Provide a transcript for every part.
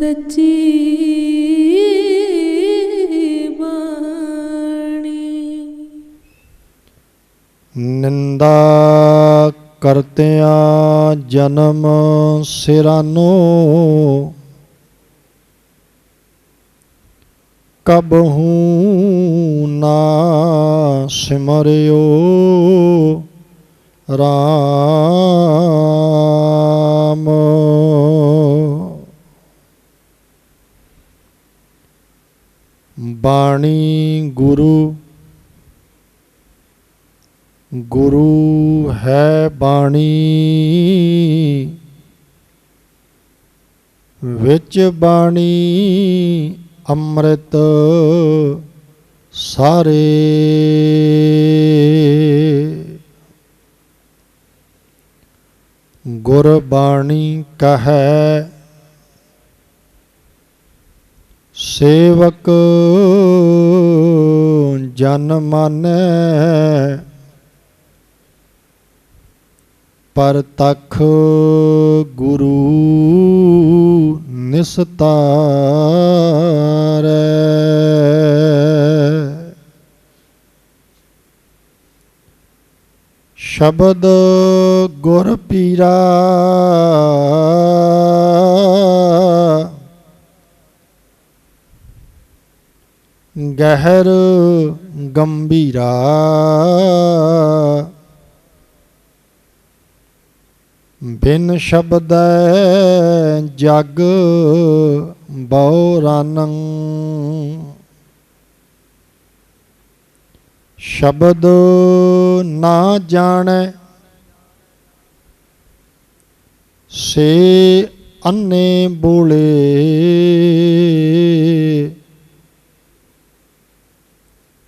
सच्ची बाणी। निंदा करतियां जन्म सिरानो, कबहू ना सिमरियो राम। बाणी गुरु, गुरु है बाणी, विच बाणी अमृत सारे। गुरबाणी कहे सेवक जन मानै, परतख गुरु निस्तारै। शब्द गुर पीरा गहर गंभीरा। बिन शब्द जग बहुरानੰ। शब्द ना जाने से अन्ने बोले,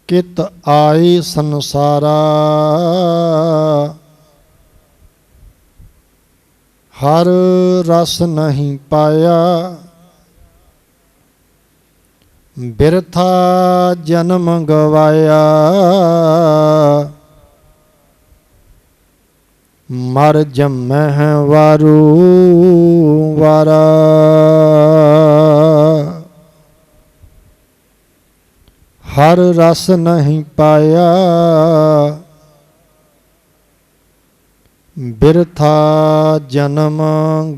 कित आए संसारा। हर रस नहीं पाया, बिरथा जन्म गवाया। मर जम्मह वारू वारा। हर रस नहीं पाया, बिरथा जन्म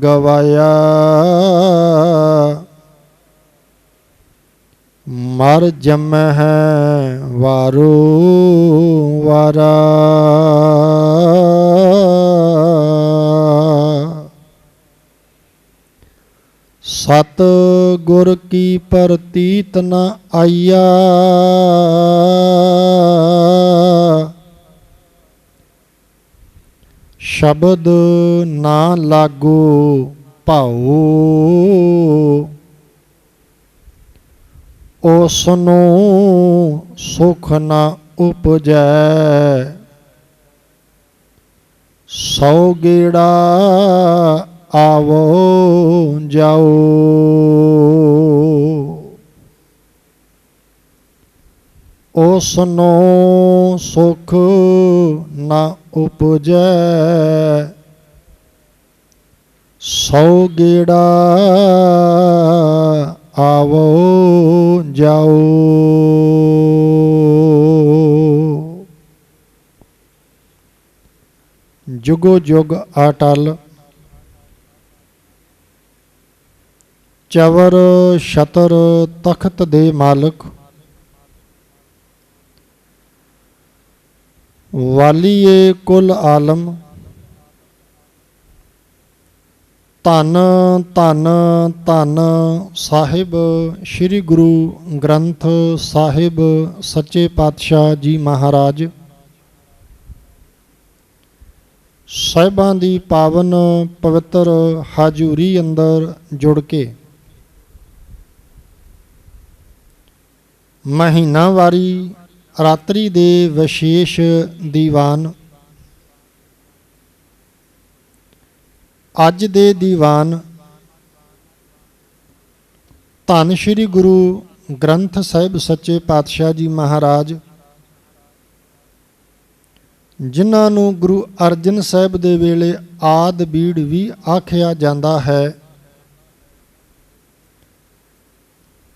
गवाया। मर जम्मह वारू वारा। सत गुर की प्रतीत न आया, शब्द ना लागो भाओ। उसनो सुख न उपजै, सौ गेड़ा आवो जाओ। उसनो सुख न उपजै, सौ गेड़ा आवो जाओ। जुगो जुग अटल चवर छतर तख्त दे मालक, वालीए कुल आलम। धन धन धन साहिब श्री गुरु ग्रंथ साहिब सच्चे पातशाह जी महाराज। ਸਾਹਿਬਾਂ ਦੀ पावन पवित्र हाजूरी अंदर जुड़ के महीनावारी रात्रि दे विशेष दीवान। अज दे दीवान धन श्री गुरु ग्रंथ साहिब सच्चे पातशाह जी महाराज, जिन्हां नूं गुरु अर्जन साहिब दे वेले आद बीड़ भी आखिया जाता है।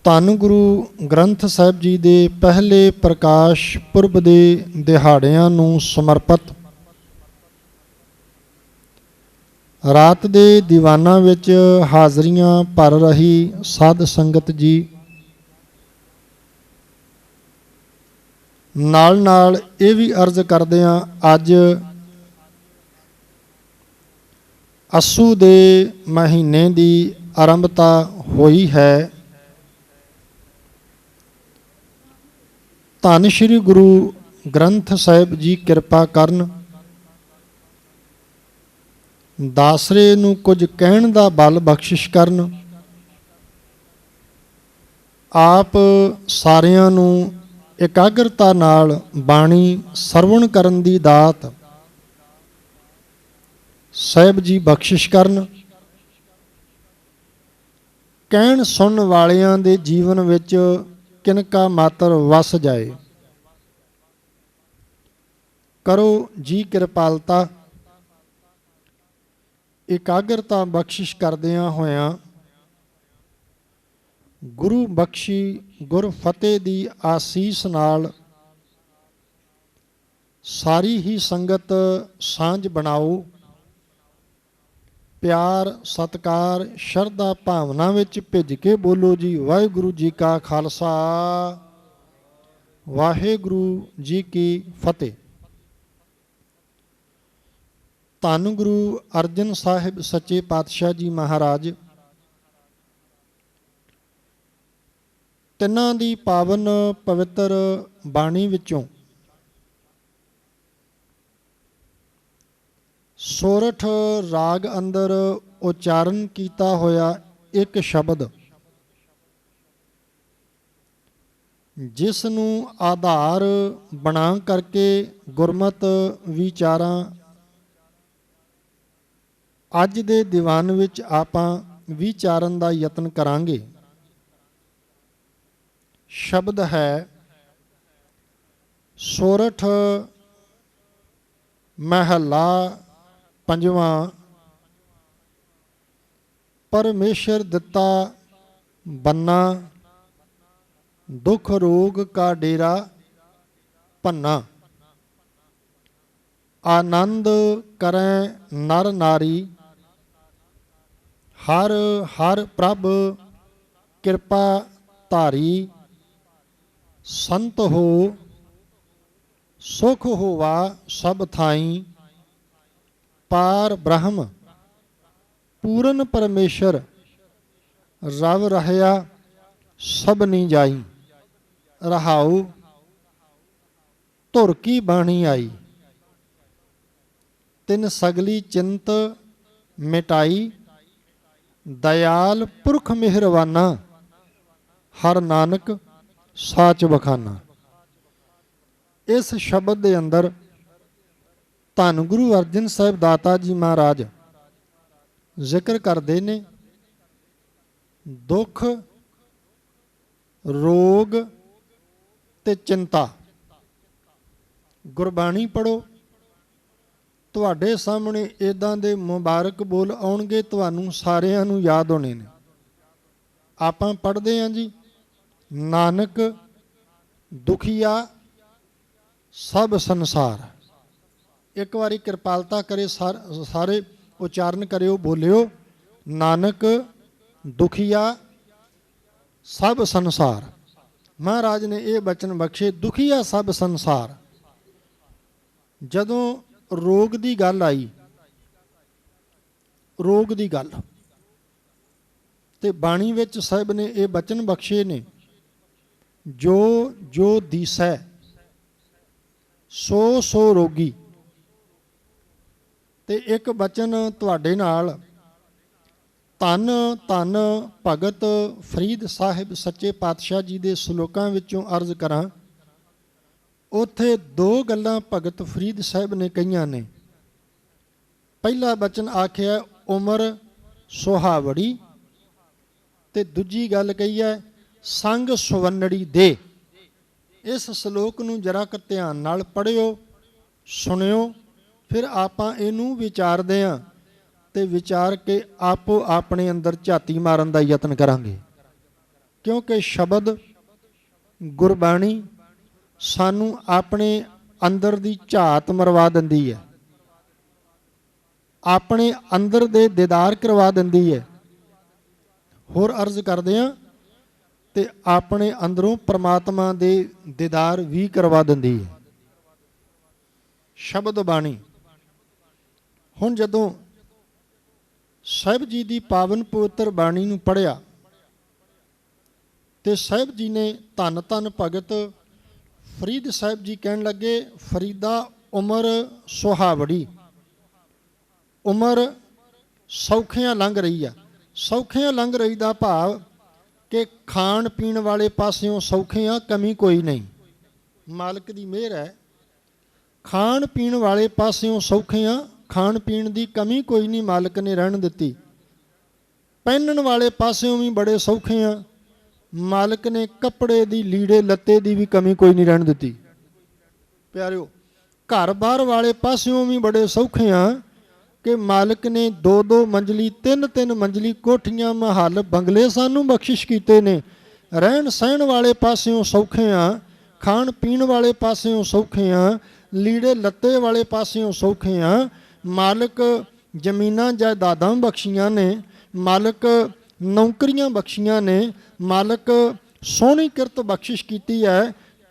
ਧੰਨ ਗੁਰੂ ਗ੍ਰੰਥ ਸਾਹਿਬ ਜੀ ਦੇ ਪਹਿਲੇ ਪ੍ਰਕਾਸ਼ ਪੁਰਬ ਦੇ ਦਿਹਾੜਿਆਂ ਨੂੰ ਸਮਰਪਿਤ ਰਾਤ ਦੇ ਦੀਵਾਨਾਂ ਵਿੱਚ ਹਾਜ਼ਰੀਆਂ ਭਰ ਰਹੀ ਸਾਧ ਸੰਗਤ ਜੀ, ਨਾਲ ਇਹ ਵੀ ਅਰਜ਼ ਕਰਦੇ ਹਾਂ, ਅੱਜ ਅੱਸੂ ਦੇ ਮਹੀਨੇ ਦੀ ਆਰੰਭਤਾ ਹੋਈ ਹੈ। ਧੰਨ ਸ਼੍ਰੀ ਗੁਰੂ ਗ੍ਰੰਥ ਸਾਹਿਬ ਜੀ ਕਿਰਪਾ ਕਰਨ, ਦਾਸਰੇ ਨੂੰ ਕੁਝ ਕਹਿਣ ਦਾ ਬਲ ਬਖਸ਼ਿਸ਼ ਕਰਨ, ਆਪ ਸਾਰਿਆਂ ਨੂੰ ਇਕਾਗਰਤਾ ਨਾਲ ਬਾਣੀ ਸਰਵਣ ਕਰਨ ਦੀ ਦਾਤ ਸਾਹਿਬ ਜੀ ਬਖਸ਼ਿਸ਼ ਕਰਨ। ਕਹਿਣ ਸੁਣਨ ਵਾਲਿਆਂ ਦੇ ਜੀਵਨ ਵਿੱਚ ਕਿਨਕਾ ਮਾਤਰ ਵਸ ਜਾਏ। ਕਰੋ ਜੀ ਕਿਰਪਾਲਤਾ। ਇਕਾਗਰਤਾ ਬਖਸ਼ਿਸ਼ ਕਰਦਿਆਂ ਹੋਇਆਂ ਗੁਰੂ ਬਖਸ਼ੀ ਗੁਰ ਫਤਿਹ ਦੀ ਆਸੀਸ ਨਾਲ ਸਾਰੀ ਹੀ ਸੰਗਤ ਸਾਂਝ ਬਣਾਓ। ਪਿਆਰ ਸਤਿਕਾਰ ਸ਼ਰਧਾ ਭਾਵਨਾ ਵਿੱਚ ਭਿੱਜ ਕੇ ਬੋਲੋ ਜੀ ਵਾਹਿਗੁਰੂ ਜੀ ਕਾ ਖਾਲਸਾ ਵਾਹਿਗੁਰੂ ਜੀ ਕੀ ਫਤਿਹ। ਧੰਨ ਗੁਰੂ ਅਰਜਨ ਸਾਹਿਬ ਸੱਚੇ ਪਾਤਸ਼ਾਹ ਜੀ ਮਹਾਰਾਜ ਤਿੰਨਾਂ ਦੀ ਪਾਵਨ ਪਵਿੱਤਰ ਬਾਣੀ ਵਿੱਚੋਂ ਸੋਰਠ ਰਾਗ ਅੰਦਰ ਉਚਾਰਨ ਕੀਤਾ ਹੋਇਆ ਇੱਕ ਸ਼ਬਦ, ਜਿਸ ਨੂੰ ਆਧਾਰ ਬਣਾ ਕਰਕੇ ਗੁਰਮਤ ਵਿਚਾਰਾਂ ਅੱਜ ਦੇ ਦੀਵਾਨ ਵਿੱਚ ਆਪਾਂ ਵਿਚਾਰਨ ਦਾ ਯਤਨ ਕਰਾਂਗੇ। ਸ਼ਬਦ ਹੈ ਸੋਰਠ ਮਹੱਲਾ ਪੰਜਵਾਂ। ਪਰਮੇਸ਼ਰ ਦਿੱਤਾ ਬੰਨਾ, ਦੁੱਖ ਰੋਗ ਕਾ ਡੇਰਾ ਭੰਨਾ। ਆਨੰਦ ਕਰੈ ਨਰ ਨਾਰੀ, ਹਰ ਹਰ ਪ੍ਰਭ ਕਿਰਪਾ ਧਾਰੀ। ਸੰਤ ਹੋ ਸੁਖ ਹੋਵਾ ਸਭ ਥਾਈ, ਪਾਰ ਬ੍ਰਹਮ ਪੂਰਨ ਪਰਮੇਸ਼ਰ। ਰਵ ਰਹਿਆ ਸਭ ਨੀ ਜਾਈ, ਰਹਾਉ ਧੁਰ ਕੀ ਬਾਣੀ ਆਈ। ਤਿਨ ਸਗਲੀ ਚਿੰਤ ਮਿਟਾਈ, ਦਇਆਲ ਪੁਰਖ ਮਿਹਰਵਾਨਾ। ਹਰ ਨਾਨਕ ਸਾਚ ਬਖਾਨਾ। ਇਸ ਸ਼ਬਦ ਦੇ ਅੰਦਰ ਧੰਨ ਗੁਰੂ ਅਰਜਨ ਸਾਹਿਬ ਦਾਤਾ ਜੀ ਮਹਾਰਾਜ ਜ਼ਿਕਰ ਕਰਦੇ ਨੇ ਦੁੱਖ ਰੋਗ ਤੇ ਚਿੰਤਾ। ਗੁਰਬਾਣੀ ਪੜ੍ਹੋ, ਤੁਹਾਡੇ ਸਾਹਮਣੇ ਇੱਦਾਂ ਦੇ ਮੁਬਾਰਕ ਬੋਲ ਆਉਣਗੇ, ਤੁਹਾਨੂੰ ਸਾਰਿਆਂ ਨੂੰ ਯਾਦ ਹੋਣੇ ਨੇ। ਆਪਾਂ ਪੜ੍ਹਦੇ ਹਾਂ ਜੀ, ਨਾਨਕ ਦੁਖੀਆ ਸਭ ਸੰਸਾਰ। ਇੱਕ ਵਾਰੀ ਕਿਰਪਾਲਤਾ ਕਰੇ ਸਾਰੇ ਉਚਾਰਨ ਕਰਿਓ, ਬੋਲਿਓ ਨਾਨਕ ਦੁਖੀਆ ਸਭ ਸੰਸਾਰ। ਮਹਾਰਾਜ ਨੇ ਇਹ ਬਚਨ ਬਖਸ਼ੇ, ਦੁਖੀਆ ਸਭ ਸੰਸਾਰ। ਜਦੋਂ ਰੋਗ ਦੀ ਗੱਲ ਆਈ, ਰੋਗ ਦੀ ਗੱਲ, ਤੇ ਬਾਣੀ ਵਿੱਚ ਸਾਹਿਬ ਨੇ ਇਹ ਬਚਨ ਬਖਸ਼ੇ ਨੇ, ਜੋ ਜੋ ਦੀਸੈ ਸੋ ਸੋ ਰੋਗੀ। ਤੇ ਇੱਕ ਬਚਨ ਤੁਹਾਡੇ ਨਾਲ ਧੰਨ ਧੰਨ ਭਗਤ ਫਰੀਦ ਸਾਹਿਬ ਸੱਚੇ ਪਾਤਸ਼ਾਹ ਜੀ ਦੇ ਸ਼ਲੋਕਾਂ ਵਿੱਚੋਂ ਅਰਜ਼ ਕਰਾਂ। ਉੱਥੇ ਦੋ ਗੱਲਾਂ ਭਗਤ ਫਰੀਦ ਸਾਹਿਬ ਨੇ ਕਹੀਆਂ ਨੇ। ਪਹਿਲਾ ਬਚਨ ਆਖਿਆ ਉਮਰ ਸੁਹਾਵੜੀ, ਤੇ ਦੂਜੀ ਗੱਲ ਕਹੀ ਹੈ ਸੰਗ ਸੁਵੰਨੜੀ ਦੇ। ਇਸ ਸ਼ਲੋਕ ਨੂੰ ਜਰਾ ਕੁ ਧਿਆਨ ਨਾਲ ਪੜ੍ਹਿਓ, ਸੁਣਿਓ, ਫਿਰ ਆਪਾਂ ਇਹਨੂੰ ਵਿਚਾਰਦੇ ਹਾਂ ਤੇ ਵਿਚਾਰ ਕੇ ਆਪੋ ਆਪਣੇ ਅੰਦਰ ਝਾਤੀ ਮਾਰਨ ਦਾ ਯਤਨ ਕਰਾਂਗੇ। क्योंकि शब्द गुरबाणी सानू अपने अंदर दी झात मरवा दिंदी है, अपने अंदर दे दीदार करवा दिंदी है। होर अर्ज करदे हां ते अपने अंदरों परमात्मा दे दीदार भी करवा दिंदी है शब्द बाणी। हुण जदों ਸਾਹਿਬ जी की पावन पवित्र बाणी नूं पढ़िया तो ਸਾਹਿਬ जी ने धन धन भगत फरीद ਸਾਹਿਬ जी कहन लगे, फरीदा उम्र सुहावड़ी, उम्र सौखियां लंघ रही है। सौखियां लंघ रही का भाव कि खाण पीण वाले पासियों सौखे आ, कमी कोई नहीं, मालिक की मेहर है। खाण पीण वाले पासियों सौखे आ, खाण पीण की कमी कोई नहीं मालिक ने रहन दिती। पहनण वाले पासियों भी बड़े सौखे आ, मालिक ने कपड़े दी लीड़े लत्ते दी भी कमी कोई नहीं रहन दिती। प्यारिओ, घर बार वाले पासियों भी बड़े सौखे आ कि मालिक ने 2-2 मंजिली 3-3 मंजिली कोठियां महल बंगले सानू बख्शिश कीते ने। रहन सहन वाले पासियों सौखे आ, खाण पीण वाले पासियों सौखे आ, लीड़े लत्ते वाले पासियों सौखे आ। मालिक जमीनां जायदादां बख्शियां ने, मालिक नौकरियां बख्शियां ने, मालिक सोहनी किरत बख्शिश कीती है।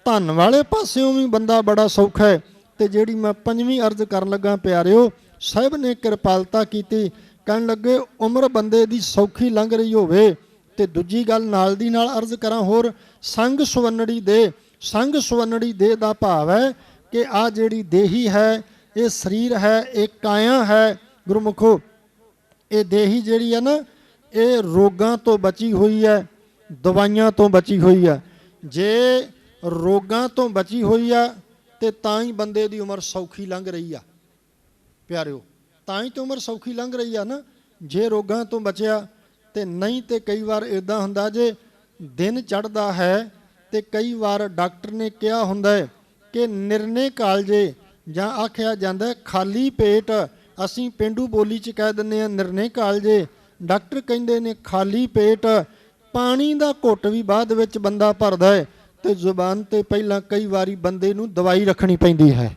धन वाले पासियों भी बंदा बड़ा सौखा है। तो जिहड़ी मैं पंजवीं अर्ज करन लगा प्यारिओ, साहिब ने किरपालता कीती, कहन लगे उम्र बंदे दी सौखी लंघ रही होवे। ते दूजी गल नाल दी नाल अर्ज करां होर, संग सुवन्नड़ी दे। संग सुवन्नड़ी दे दा भाव है कि आ जिहड़ी देही है, ये शरीर है, ये काया है गुरमुखो, ये देही जिहड़ी है ना, ये रोगां तो बची हुई है, दवाइयां तो बची हुई है। जे रोगां तो बची हुई है तो तां ही बंदे दी उम्र सौखी लंघ रही है। प्यारिओ, तां ही तो उम्र सौखी लंघ रही है ना, जे रोगां तो बचिया। तो नहीं तो कई बार इदां हुंदा जे दिन चढ़दा है तो कई बार डॉक्टर ने कहा हुंदा है कि निर्णे कालजे, जां आखिया जांदा खाली पेट, असीं पेंडू बोली च कह दिंदे आ निर्णे कालजे। डॉक्टर कहिंदे ने खाली पेट, पानी का घुट भी बाद विच बंदा भरदा है तो जुबान ते पहलां कई वारी बंदे नूं दवाई रखनी पैंदी है।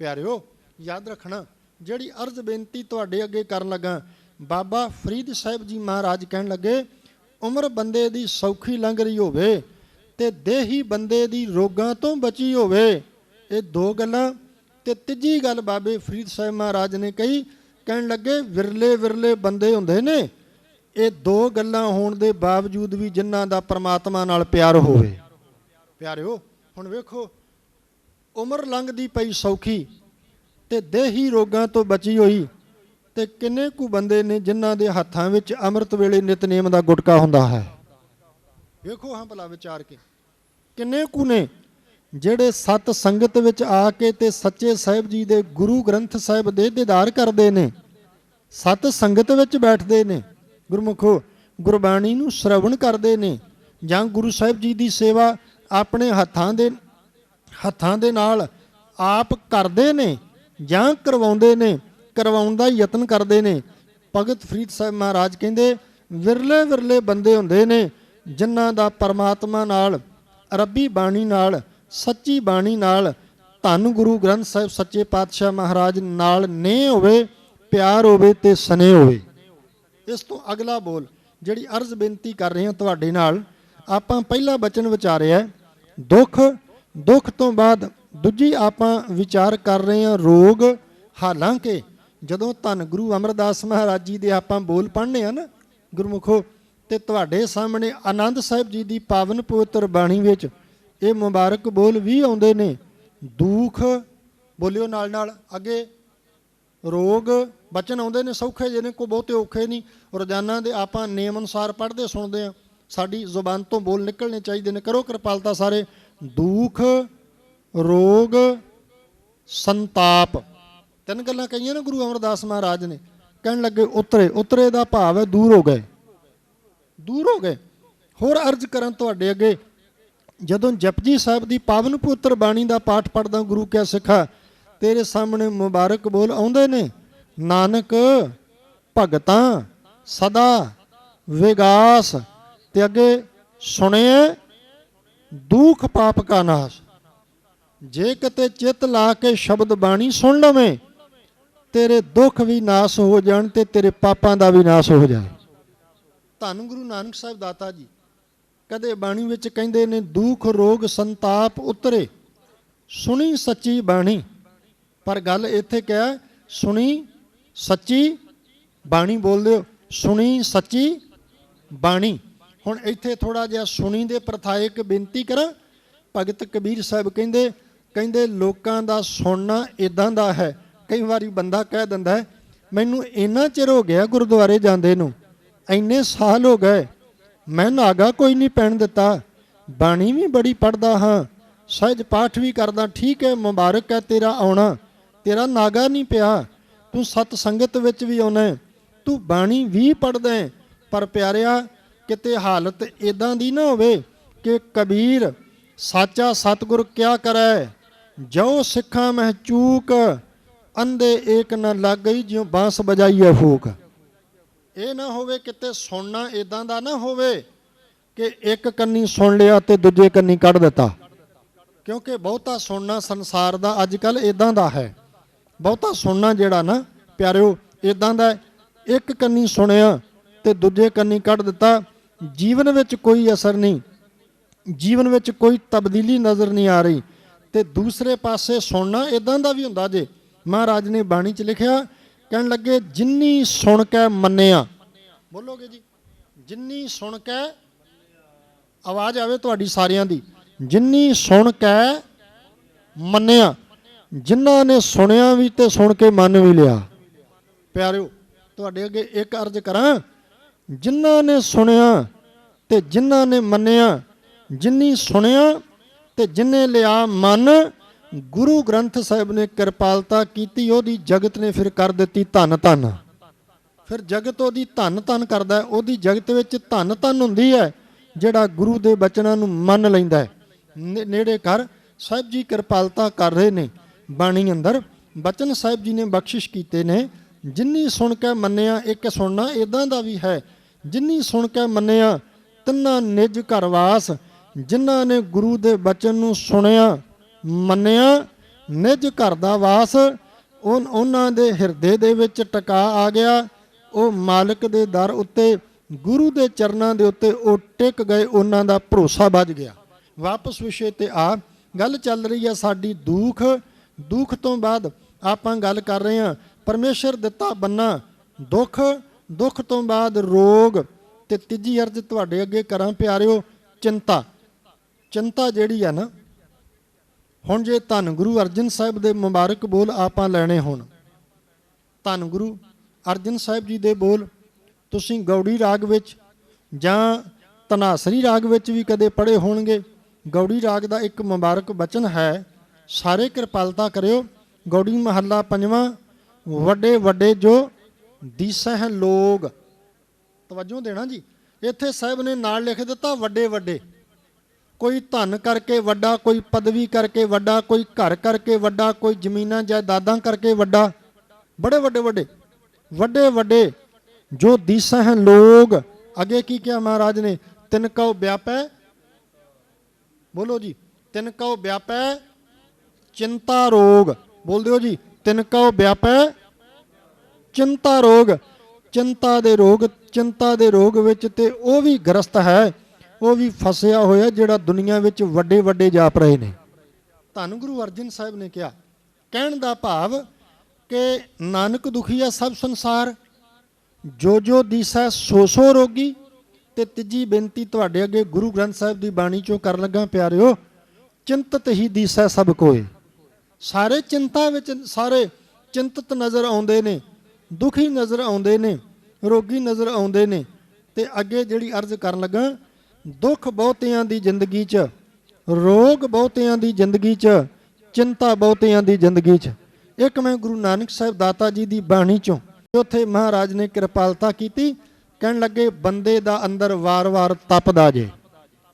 प्यारिओ, याद रखना, जिहड़ी अर्ज बेनती तुहाडे अगे करन लगा, बाबा फरीद साहिब जी महाराज कहन लगे उम्र बंदे दी सौखी लंघ रही होवे ते देही बंदे दी रोगां तो बची होवे। ये दो गल्लां। ते तीजी गल बाबे फरीद साहिब महाराज ने कही, कहन लगे विरले विरले बंदे हुंदे ने, ये दो गल्लां होण दे बावजूद भी जिन्हां दा परमात्मा नाल प्यार होवे। प्यारिओ, हुण वेखो, उम्र लंघदी पई सौखी ते देही रोगां तो बची होई, ते किन्ने कु बंदे ने जिन्हां दे हत्थां विच अमृत वेले नितनेम दा गुटका हुंदा है। वेखो हां भला विचार के, किन्ने कु ने ਜਿਹੜੇ सत संगत विच आके ते सच्चे साहिब जी दे गुरु ग्रंथ साहिब दे दीदार करते ने, सत संगत विच बैठते ने, गुरमुखो गुरबाणी नूं श्रवण करते ने, जां गुरु साहिब जी की सेवा अपने हत्थां दे नाल आप करते ने जां करवाउंदे ने, करवाउण दा यतन करते ने। भगत फरीद साहिब महाराज कहंदे विरले विरले बंदे हुंदे ने जिन्हां दा परमात्मा नाल, रब्बी बाणी नाल, सच्ची बाणी नाल, धन गुरु ग्रंथ साहिब सच्चे पातशाह महाराज नाल नेह होवे, प्यार होवे ते स्नेह होवे। इस तो अगला बोल जिहड़ी अर्ज बेनती कर रहे हैं तुहाडे नाल, आपां पहला बचन विचारिया दुख, दुख तो बाद दूजी आपां विचार कर रहे हैं रोग। हालांकि जदों धन गुरु अमरदास महाराज जी दे आपां बोल पढ़ने हैं ना गुरमुखो, ते तुहाडे सामने आनंद साहिब जी की पावन पवित्र बाणी विच ये मुबारक बोल भी आउंदे ने। दुख बोलियो नाल नाल, अगे रोग बचन आउंदे ने सौखे जिन्हें को बहुते औखे नहीं। रोजाना दे आपां नेम अनुसार पढ़ते सुनते हैं, साडी जुबान तो बोल निकलने चाहिए ने। करो कृपालता सारे। दुख, रोग, संताप, तीन गल्लां कहियां ना गुरु अमरदास महाराज ने। कहन लगे उतरे, उतरे दा भाव है दूर हो गए, दूर हो गए। होर अर्ज करां तुहाडे अगे, जदों जपजी साहिब की पावन पुत्र बाणी का पाठ पढ़दा गुरु क्या सिखा, तेरे सामने मुबारक बोल आउंदे ने, नानक भगतां सदा विगास, ते अगे ਸੁਣਿਐ ਦੁਖ ਪਾਪ ਕਾ ਨਾਸ। ਜੇ ਕਿਤੇ ਚਿੱਤ ਲਾ ਕੇ ਸ਼ਬਦ ਬਾਣੀ ਸੁਣ ਲਵੇਂ, ਤੇਰੇ ਦੁੱਖ ਵੀ ਨਾਸ ਹੋ ਜਾਣ ਤੇ ਤੇਰੇ ਪਾਪਾਂ ਦਾ ਵੀ ਨਾਸ ਹੋ ਜਾਏ। ਧੰਨ ਗੁਰੂ ਨਾਨਕ ਸਾਹਿਬ ਦਾਤਾ ਜੀ ਕਦੇ ਬਾਣੀ ਵਿੱਚ ਕਹਿੰਦੇ ਨੇ, ਦੁੱਖ ਰੋਗ ਸੰਤਾਪ ਉਤਰੇ ਸੁਣੀ ਸੱਚੀ ਬਾਣੀ। ਪਰ ਗੱਲ ਇੱਥੇ ਕਿਹਾ ਸੁਣੀ ਸੱਚੀ ਬਾਣੀ, ਬੋਲਦੇ ਹੋ ਸੁਣੀ ਸੱਚੀ ਬਾਣੀ। ਹੁਣ ਇੱਥੇ ਥੋੜ੍ਹਾ ਜਿਹਾ ਸੁਣੀ ਦੇ ਪ੍ਰਥਾਇਕ ਬੇਨਤੀ ਕਰਾਂ। ਭਗਤ ਕਬੀਰ ਸਾਹਿਬ ਕਹਿੰਦੇ ਲੋਕਾਂ ਦਾ ਸੁਣਨਾ ਇੱਦਾਂ ਦਾ ਹੈ, ਕਈ ਵਾਰੀ ਬੰਦਾ ਕਹਿ ਦਿੰਦਾ ਹੈ ਮੈਨੂੰ ਇੰਨਾ ਚਿਰ ਹੋ ਗਿਆ ਗੁਰਦੁਆਰੇ ਜਾਂਦੇ ਨੂੰ, ਇੰਨੇ ਸਾਲ ਹੋ ਗਏ, ਮੈਂ ਨਾਗਾ ਕੋਈ ਨਹੀਂ ਪੈਣ ਦਿੱਤਾ, ਬਾਣੀ ਵੀ ਬੜੀ ਪੜ੍ਹਦਾ ਹਾਂ, ਸਹਿਜ ਪਾਠ ਵੀ ਕਰਦਾ, ਠੀਕ ਹੈ ਮੁਬਾਰਕ ਹੈ ਤੇਰਾ ਆਉਣਾ, ਤੇਰਾ ਨਾਗਾ ਨਹੀਂ ਪਿਆ, ਤੂੰ ਸਤ ਸੰਗਤ ਵਿੱਚ ਵੀ ਆਉਣਾ, ਤੂੰ ਬਾਣੀ ਵੀ ਪੜ੍ਹਦਾ। ਪਰ ਪਿਆਰਿਆ ਕਿਤੇ ਹਾਲਤ ਇੱਦਾਂ ਦੀ ਨਾ ਹੋਵੇ ਕਿ ਕਬੀਰ ਸਾਚਾ ਸਤਿਗੁਰ ਕਿਆ ਕਰੈ, ਜੋ ਸਿੱਖਾਂ ਮਹਿ ਚੂਕ, ਅੰਧੇ ਏਕ ਨਾ ਲੱਗ ਗਈ ਜਿਉਂ ਬਾਂਸ ਬਜਾਈਏ ਫੂਕ। ਇਹ ਨਾ ਹੋਵੇ ਕਿਤੇ ਸੁਣਨਾ ਇੱਦਾਂ ਦਾ ਨਾ ਹੋਵੇ ਕਿ ਇੱਕ ਕੰਨੀ ਸੁਣ ਲਿਆ ਤੇ ਦੂਜੇ ਕੰਨੀ ਕੱਢ ਦਿੱਤਾ, ਕਿਉਂਕਿ ਬਹੁਤਾ ਸੁਣਨਾ ਸੰਸਾਰ ਦਾ ਅੱਜ ਕੱਲ੍ਹ ਇੱਦਾਂ ਦਾ ਹੈ। ਬਹੁਤਾ ਸੁਣਨਾ ਜਿਹੜਾ ਨਾ ਪਿਆਰਿਓ ਇੱਦਾਂ ਦਾ, ਇੱਕ ਕੰਨੀ ਸੁਣਿਆ ਤੇ ਦੂਜੇ ਕੰਨੀ ਕੱਢ ਦਿੱਤਾ, ਜੀਵਨ ਵਿੱਚ ਕੋਈ ਅਸਰ ਨਹੀਂ, ਜੀਵਨ ਵਿੱਚ ਕੋਈ ਤਬਦੀਲੀ ਨਜ਼ਰ ਨਹੀਂ ਆ ਰਹੀ। ਤੇ ਦੂਸਰੇ ਪਾਸੇ ਸੁਣਨਾ ਇੱਦਾਂ ਦਾ ਵੀ ਹੁੰਦਾ ਜੇ। ਮਹਾਰਾਜ ਨੇ ਬਾਣੀ 'ਚ ਲਿਖਿਆ, ਕਹਿਣ ਲੱਗੇ ਜਿੰਨੀ ਸੁਣ ਕੇ ਮੰਨਿਆ, ਬੋਲੋਗੇ ਜੀ, ਜਿੰਨੀ ਸੁਣ ਕੇ, ਆਵਾਜ਼ ਆਵੇ ਤੁਹਾਡੀ ਸਾਰਿਆਂ ਦੀ, ਜਿੰਨੀ ਸੁਣ ਕੇ ਮੰਨਿਆ। ਜਿਨ੍ਹਾਂ ਨੇ ਸੁਣਿਆ ਵੀ ਤੇ ਸੁਣ ਕੇ ਮੰਨ ਵੀ ਲਿਆ। ਪਿਆਰਿਓ ਤੁਹਾਡੇ ਅੱਗੇ ਇੱਕ ਅਰਜ਼ ਕਰਾਂ, ਜਿਨ੍ਹਾਂ ਨੇ ਸੁਣਿਆ ਤੇ ਜਿਨ੍ਹਾਂ ਨੇ ਮੰਨਿਆ, ਜਿੰਨੀ ਸੁਣਿਆ ਤੇ ਜਿੰਨੇ ਲਿਆ ਮਨ, ਗੁਰੂ ਗ੍ਰੰਥ ਸਾਹਿਬ ਨੇ ਕਿਰਪਾਲਤਾ ਕੀਤੀ, ਉਹਦੀ ਜਗਤ ਨੇ ਫਿਰ ਕਰ ਦਿੱਤੀ ਧੰਨ ਧੰਨ। ਫਿਰ ਜਗਤ ਉਹਦੀ ਧੰਨ ਧੰਨ ਕਰਦਾ, ਉਹਦੀ ਜਗਤ ਵਿੱਚ ਧੰਨ ਧੰਨ ਹੁੰਦੀ ਹੈ ਜਿਹੜਾ ਗੁਰੂ ਦੇ ਬਚਨਾਂ ਨੂੰ ਮੰਨ ਲੈਂਦਾ ਹੈ। ਨੇੜੇ ਕਰ ਸਾਹਿਬ ਜੀ ਕਿਰਪਾਲਤਾ ਕਰ ਰਹੇ ਨੇ ਬਾਣੀ ਅੰਦਰ, ਬਚਨ ਸਾਹਿਬ ਜੀ ਨੇ ਬਖਸ਼ਿਸ਼ ਕੀਤੇ ਨੇ। ਜਿੰਨੀ ਸੁਣ ਕੇ ਮੰਨਿਆ, ਇੱਕ ਸੁਣਨਾ ਇੱਦਾਂ ਦਾ ਵੀ ਹੈ, ਜਿੰਨੀ ਸੁਣ ਕੇ ਮੰਨਿਆ ਤਿੰਨਾਂ ਨਿਜ ਘਰ ਵਾਸ। ਜਿਨ੍ਹਾਂ ਨੇ ਗੁਰੂ ਦੇ ਬਚਨ ਨੂੰ ਸੁਣਿਆ ਮੰਨਿਆ, ਨਿਜ ਘਰ ਦਾ ਵਾਸ ਉਹਨਾਂ ਦੇ ਹਿਰਦੇ ਦੇ ਵਿੱਚ ਟਿਕਾ ਆ ਗਿਆ। ਉਹ ਮਾਲਕ ਦੇ ਦਰ ਉੱਤੇ, ਗੁਰੂ ਦੇ ਚਰਨਾਂ ਦੇ ਉੱਤੇ ਉਹ ਟਿਕ ਗਏ, ਉਹਨਾਂ ਦਾ ਭਰੋਸਾ ਵੱਜ ਗਿਆ। ਵਾਪਸ ਵਿਸ਼ੇ ਤੇ ਆ, ਗੱਲ ਚੱਲ ਰਹੀ ਹੈ ਸਾਡੀ ਦੁੱਖ ਤੋਂ ਬਾਅਦ ਆਪਾਂ ਗੱਲ ਕਰ ਰਹੇ ਹਾਂ ਪਰਮੇਸ਼ਰ ਦਿੱਤਾ ਬੰਨਾ, ਦੁੱਖ ਤੋਂ ਬਾਅਦ ਰੋਗ, ਤੇ ਤੀਜੀ ਅਰਜ਼ ਤੁਹਾਡੇ ਅੱਗੇ ਕਰਾਂ ਪਿਆਰਿਓ ਚਿੰਤਾ ਜਿਹੜੀ ਆ ਨਾ। ਹੁਣ ਜੇ ਧੰਨ ਗੁਰੂ ਅਰਜਨ ਸਾਹਿਬ ਦੇ ਮੁਬਾਰਕ ਬੋਲ ਆਪਾਂ ਲੈਣੇ ਹੋਣ, ਧੰਨ ਗੁਰੂ ਅਰਜਨ ਸਾਹਿਬ ਜੀ ਦੇ ਬੋਲ ਤੁਸੀਂ ਗੌੜੀ ਰਾਗ ਵਿੱਚ ਜਾਂ ਧਨਾਸਰੀ ਰਾਗ ਵਿੱਚ ਵੀ ਕਦੇ ਪੜ੍ਹੇ ਹੋਣਗੇ। ਗੌੜੀ ਰਾਗ ਦਾ ਇੱਕ ਮੁਬਾਰਕ ਬਚਨ ਹੈ, ਸਾਰੇ ਕਿਰਪਾਲਤਾ ਕਰਿਓ। ਗੌੜੀ ਮਹੱਲਾ ਪੰਜਵਾਂ, ਵੱਡੇ ਵੱਡੇ ਜੋ ਦੀਸਹਿ ਲੋਗ, ਤਵੱਜੋ ਦੇਣਾ ਜੀ। ਇੱਥੇ ਸਾਹਿਬ ਨੇ ਨਾਲ ਲਿਖ ਦਿੱਤਾ ਵੱਡੇ ਵੱਡੇ, ਕੋਈ ਧਨ ਕਰਕੇ ਵੱਡਾ, ਕੋਈ ਪਦਵੀ ਕਰਕੇ ਵੱਡਾ, ਕੋਈ ਘਰ ਕਰਕੇ ਵੱਡਾ, ਕੋਈ ਜ਼ਮੀਨਾਂ ਜਾਇਦਾਦਾਂ ਕਰਕੇ ਵੱਡਾ, ਬੜੇ ਵੱਡੇ ਵੱਡੇ ਜੋ ਦੀਸਹਿ ਲੋਗ। ਅੱਗੇ ਕੀ ਕਿਹਾ ਮਹਾਰਾਜ ਨੇ, ਤਿਨ ਕਉ ਵਿਆਪੈ, ਬੋਲੋ ਜੀ, ਤਿਨ ਕਉ ਵਿਆਪੈ ਚਿੰਤਾ ਰੋਗ, ਬੋਲ ਦਿਓ ਜੀ, ਤਿਨ ਕਉ ਵਿਆਪੈ ਚਿੰਤਾ ਰੋਗ। ਚਿੰਤਾ ਦੇ ਰੋਗ ਵਿੱਚ ਤੇ ਉਹ ਵੀ ਗ੍ਰਸਤ ਹੈ, ਉਹ ਵੀ ਫਸਿਆ ਹੋਇਆ ਜਿਹੜਾ ਦੁਨੀਆ ਵਿੱਚ ਵੱਡੇ ਜਾਪ ਰਹੇ ਨੇ। ਧੰਨ ਗੁਰੂ ਅਰਜਨ ਸਾਹਿਬ ਨੇ ਕਿਹਾ, ਕਹਿਣ ਦਾ ਭਾਵ ਕਿ ਨਾਨਕ ਦੁਖੀਆ ਸਭ ਸੰਸਾਰ, ਜੋ ਦੀਸੈ ਸੋ ਰੋਗੀ। ਤੇ ਤੀਜੀ ਬੇਨਤੀ ਤੁਹਾਡੇ ਅੱਗੇ ਗੁਰੂ ਗ੍ਰੰਥ ਸਾਹਿਬ ਦੀ ਬਾਣੀ ਚੋਂ ਕਰਨ ਲੱਗਾ ਪਿਆਰਿਓ, ਚਿੰਤਤ ਹੀ ਦੀਸੈ ਸਭ ਕੋਏ। ਸਾਰੇ ਚਿੰਤਾ ਵਿੱਚ, ਸਾਰੇ ਚਿੰਤਤ ਨਜ਼ਰ ਆਉਂਦੇ ਨੇ, ਦੁਖੀ ਨਜ਼ਰ ਆਉਂਦੇ ਨੇ, ਰੋਗੀ ਨਜ਼ਰ ਆਉਂਦੇ ਨੇ। ਤੇ ਅੱਗੇ ਜਿਹੜੀ ਅਰਜ਼ ਕਰਨ ਲੱਗਾ, ਦੁੱਖ ਬਹੁਤਿਆਂ ਦੀ ਜ਼ਿੰਦਗੀ 'ਚ, ਰੋਗ ਬਹੁਤਿਆਂ ਦੀ ਜ਼ਿੰਦਗੀ 'ਚ, ਚਿੰਤਾ ਬਹੁਤਿਆਂ ਦੀ ਜ਼ਿੰਦਗੀ 'ਚ। ਇੱਕ ਮੈਂ ਗੁਰੂ ਨਾਨਕ ਸਾਹਿਬ ਦਾਤਾ ਜੀ ਦੀ ਬਾਣੀ 'ਚੋਂ, ਉੱਥੇ ਮਹਾਰਾਜ ਨੇ ਕਿਰਪਾਲਤਾ ਕੀਤੀ, ਕਹਿਣ ਲੱਗੇ ਬੰਦੇ ਦਾ ਅੰਦਰ ਵਾਰ-ਵਾਰ ਤਪਦਾ ਜੇ।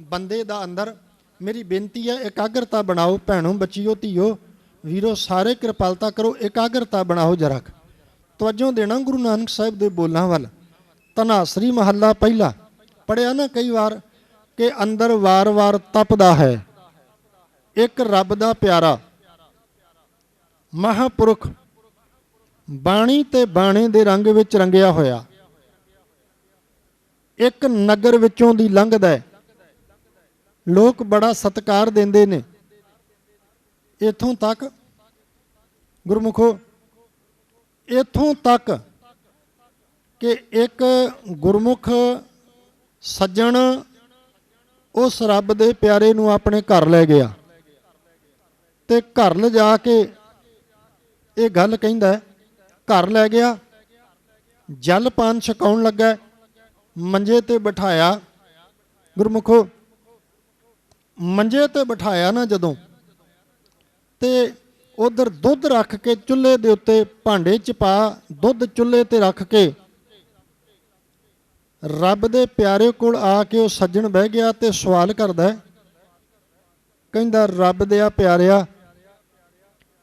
ਬੰਦੇ ਦਾ ਅੰਦਰ, ਮੇਰੀ ਬੇਨਤੀ ਹੈ ਇਕਾਗਰਤਾ ਬਣਾਓ ਭੈਣੋ, ਬੱਚਿਓ, ਧੀਓ, ਵੀਰੋ, ਸਾਰੇ ਕਿਰਪਾਲਤਾ ਕਰੋ, ਇਕਾਗਰਤਾ ਬਣਾਓ ਜਰਾ। ਤਵੱਜੋ ਦੇਣਾ ਗੁਰੂ ਨਾਨਕ ਸਾਹਿਬ ਦੇ ਬੋਲਾਂ ਵੱਲ। ਧਨਾਸਰੀ ਮਹੱਲਾ ਪਹਿਲਾ ਪੜ੍ਹਿਆ ਨਾ ਕਈ ਵਾਰ, कि अंदर वार वार तपदा है एक रब दा प्यारा महापुरख बाणी ते बाणे दे रंग विच रंगिया होया एक नगर विचों दी लंघदा है। लोग बड़ा सत्कार देंदे ने। इथों तक गुरमुखो इथों तक कि एक गुरमुख सज्जन उस रब दे प्यारे नूं अपने घर लै गया ते घर ले जा के ये गल कहिंदा है, घर लै गया जल पान छकाउण लगा मंजे ते बिठाया। गुरमुखो मंजे ते बिठाया ना जदों ते उधर दुध रख के चुल्हे दे उत्ते भांडे च पा दुध चुल्हे ते रख के रब दे प्यारे कोल आके वो सज्जन बह गया ते सवाल करदा है, कहंदा रब दिया प्यारिया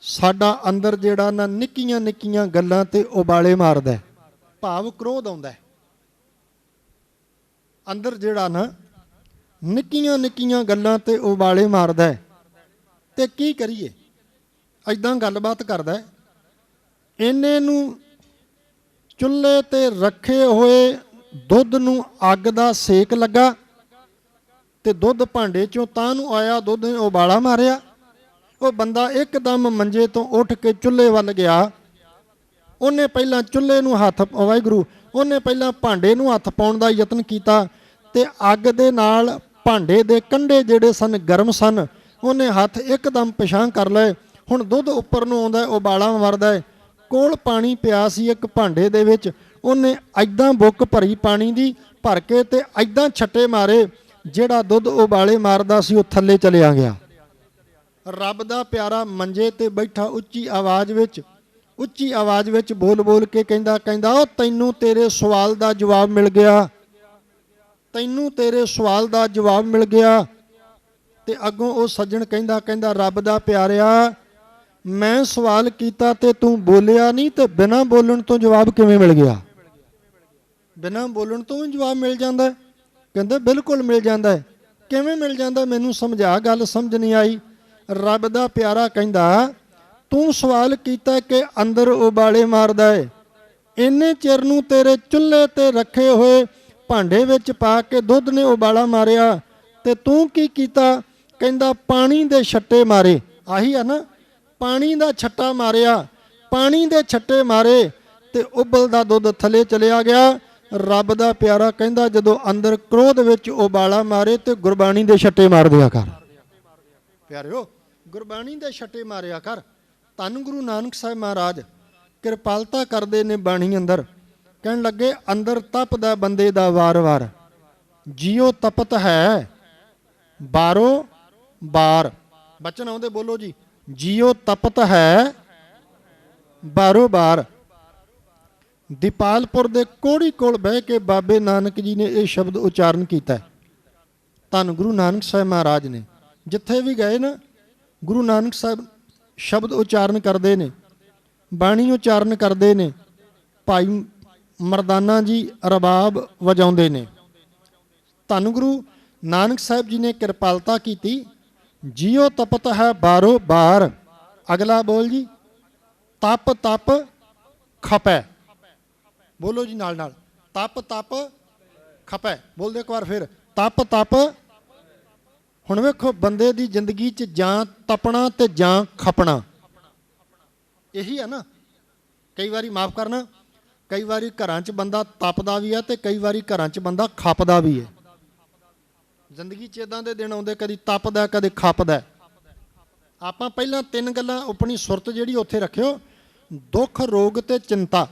साडा अंदर जिहड़ा ना निक्कियां निक्कियां गल्लां ते उबाले मारदा है, भाव क्रोध आउंदा है। अंदर जिहड़ा ना निक्कियां निक्कियां गल्लां ते उबाले मारदा है ते की करिए। ऐदां गलबात करदा है। इन्ने नूं चुल्हे ते रखे होए दुध नूं अग दा सेक लगा ते दुध भांडे चों तां नूं आया, दुध ने उबाला मारिया। वो बंदा एकदम मंजे तो उठ के चुल्हे वल गया। उन्हें पहला चुल्हे नूं हथ वाहिगुरू उन्हें पहला भांडे नूं हथ पाउण दा यतन कीता ते अग दे नाल भांडे दे कंढे जिहड़े सन गर्म सन उन्हें हथ एकदम पिछां कर लए। हुण दुध उपर नूं आउंदा उबाला मारदा है। कोल पानी पिया सी एक भांडे दे विच उन्हें ऐदां बुक भरी पानी दी भर के ते ऐदां छट्टे मारे जिहड़ा दुध उबाले मारदा सी वो थल्ले चलिया गया। रब दा प्यारा मंजे ते बैठा उच्ची आवाज़ विच बोल बोल के कहंदा ओ तैनूं तेरे सवाल दा जवाब मिल गया, तैनूं तेरे सवाल दा जवाब मिल गया। ते अगों वो सज्जन कहंदा रब दा प्यारिया मैं सवाल कीता ते तू बोलिया नहीं ते बिना बोलण तो जवाब किवें मिल गया। बिना बोलण तो भी जवाब मिल जांदा है। कहंदे बिल्कुल मिल जांदा है। किवें मिल जांदा मैनूं समझा, गल समझ नहीं आई। रब दा प्यारा कहंदा तू सवाल कीता कि अंदर उबाले मारदा है, इन्ने चिर नूं तेरे चुल्हे ते रखे होए भांडे विच पा के दुध ने उबाला मारिया ते तू की कीता। कहंदा पानी दे छट्टे मारे। आही है ना, पानी दा छट्टा मारिया, पानी दे छट्टे मारे ते उबलदा दुध थले चलिया गया। रब दा प्यारा कहंदा जदों अंदर क्रोध विच उबाला मारे ते गुरबाणी दे छट्टे मार दिया कर। प्यारिओ गुरबाणी दे छट्टे मारिया कर। धन गुरु नानक साहिब महाराज किरपालता करदे ने बाणी अंदर। कहण लगे अंदर तपदा बंदे दा वार वार जियो तपत है बारो बार। बचन आउंदे बोलो जी, जियो तपत है बारो बार। दीपालपुर दे कोड़ी कोल बह के बाबे नानक जी ने यह शब्द उचारण किया। धन गुरु नानक साहिब महाराज ने जिथे भी गए ना गुरु नानक साहिब शब्द उचारण करते ने, बाणी उचारण करते ने। भाई मरदाना जी रबाब वजाउंदे ने। धन गुरु नानक साहिब जी ने किरपालता की, जियो तपत है बारो बार। अगला बोल जी, तप तप खपै। बोलो जी नाल नाल, तप तप खपै। बोल दे एक बार फिर, तप तप। हुण वेखो बंदे दी जिंदगी च जां तपना ते जां खपना, यही है ना। कई बारी माफ़ करना, कई बारी घरां च बंदा तपदा भी है ते कई बारी घरां च बंदा खपदा भी है। जिंदगी च इदां दे दिन आउंदे, कदी तपदा कदी खपदा। आपां पहलां तीन गल्लां अपनी सुरत जिहड़ी उत्थे रखिओ, दुख रोग ते चिंता।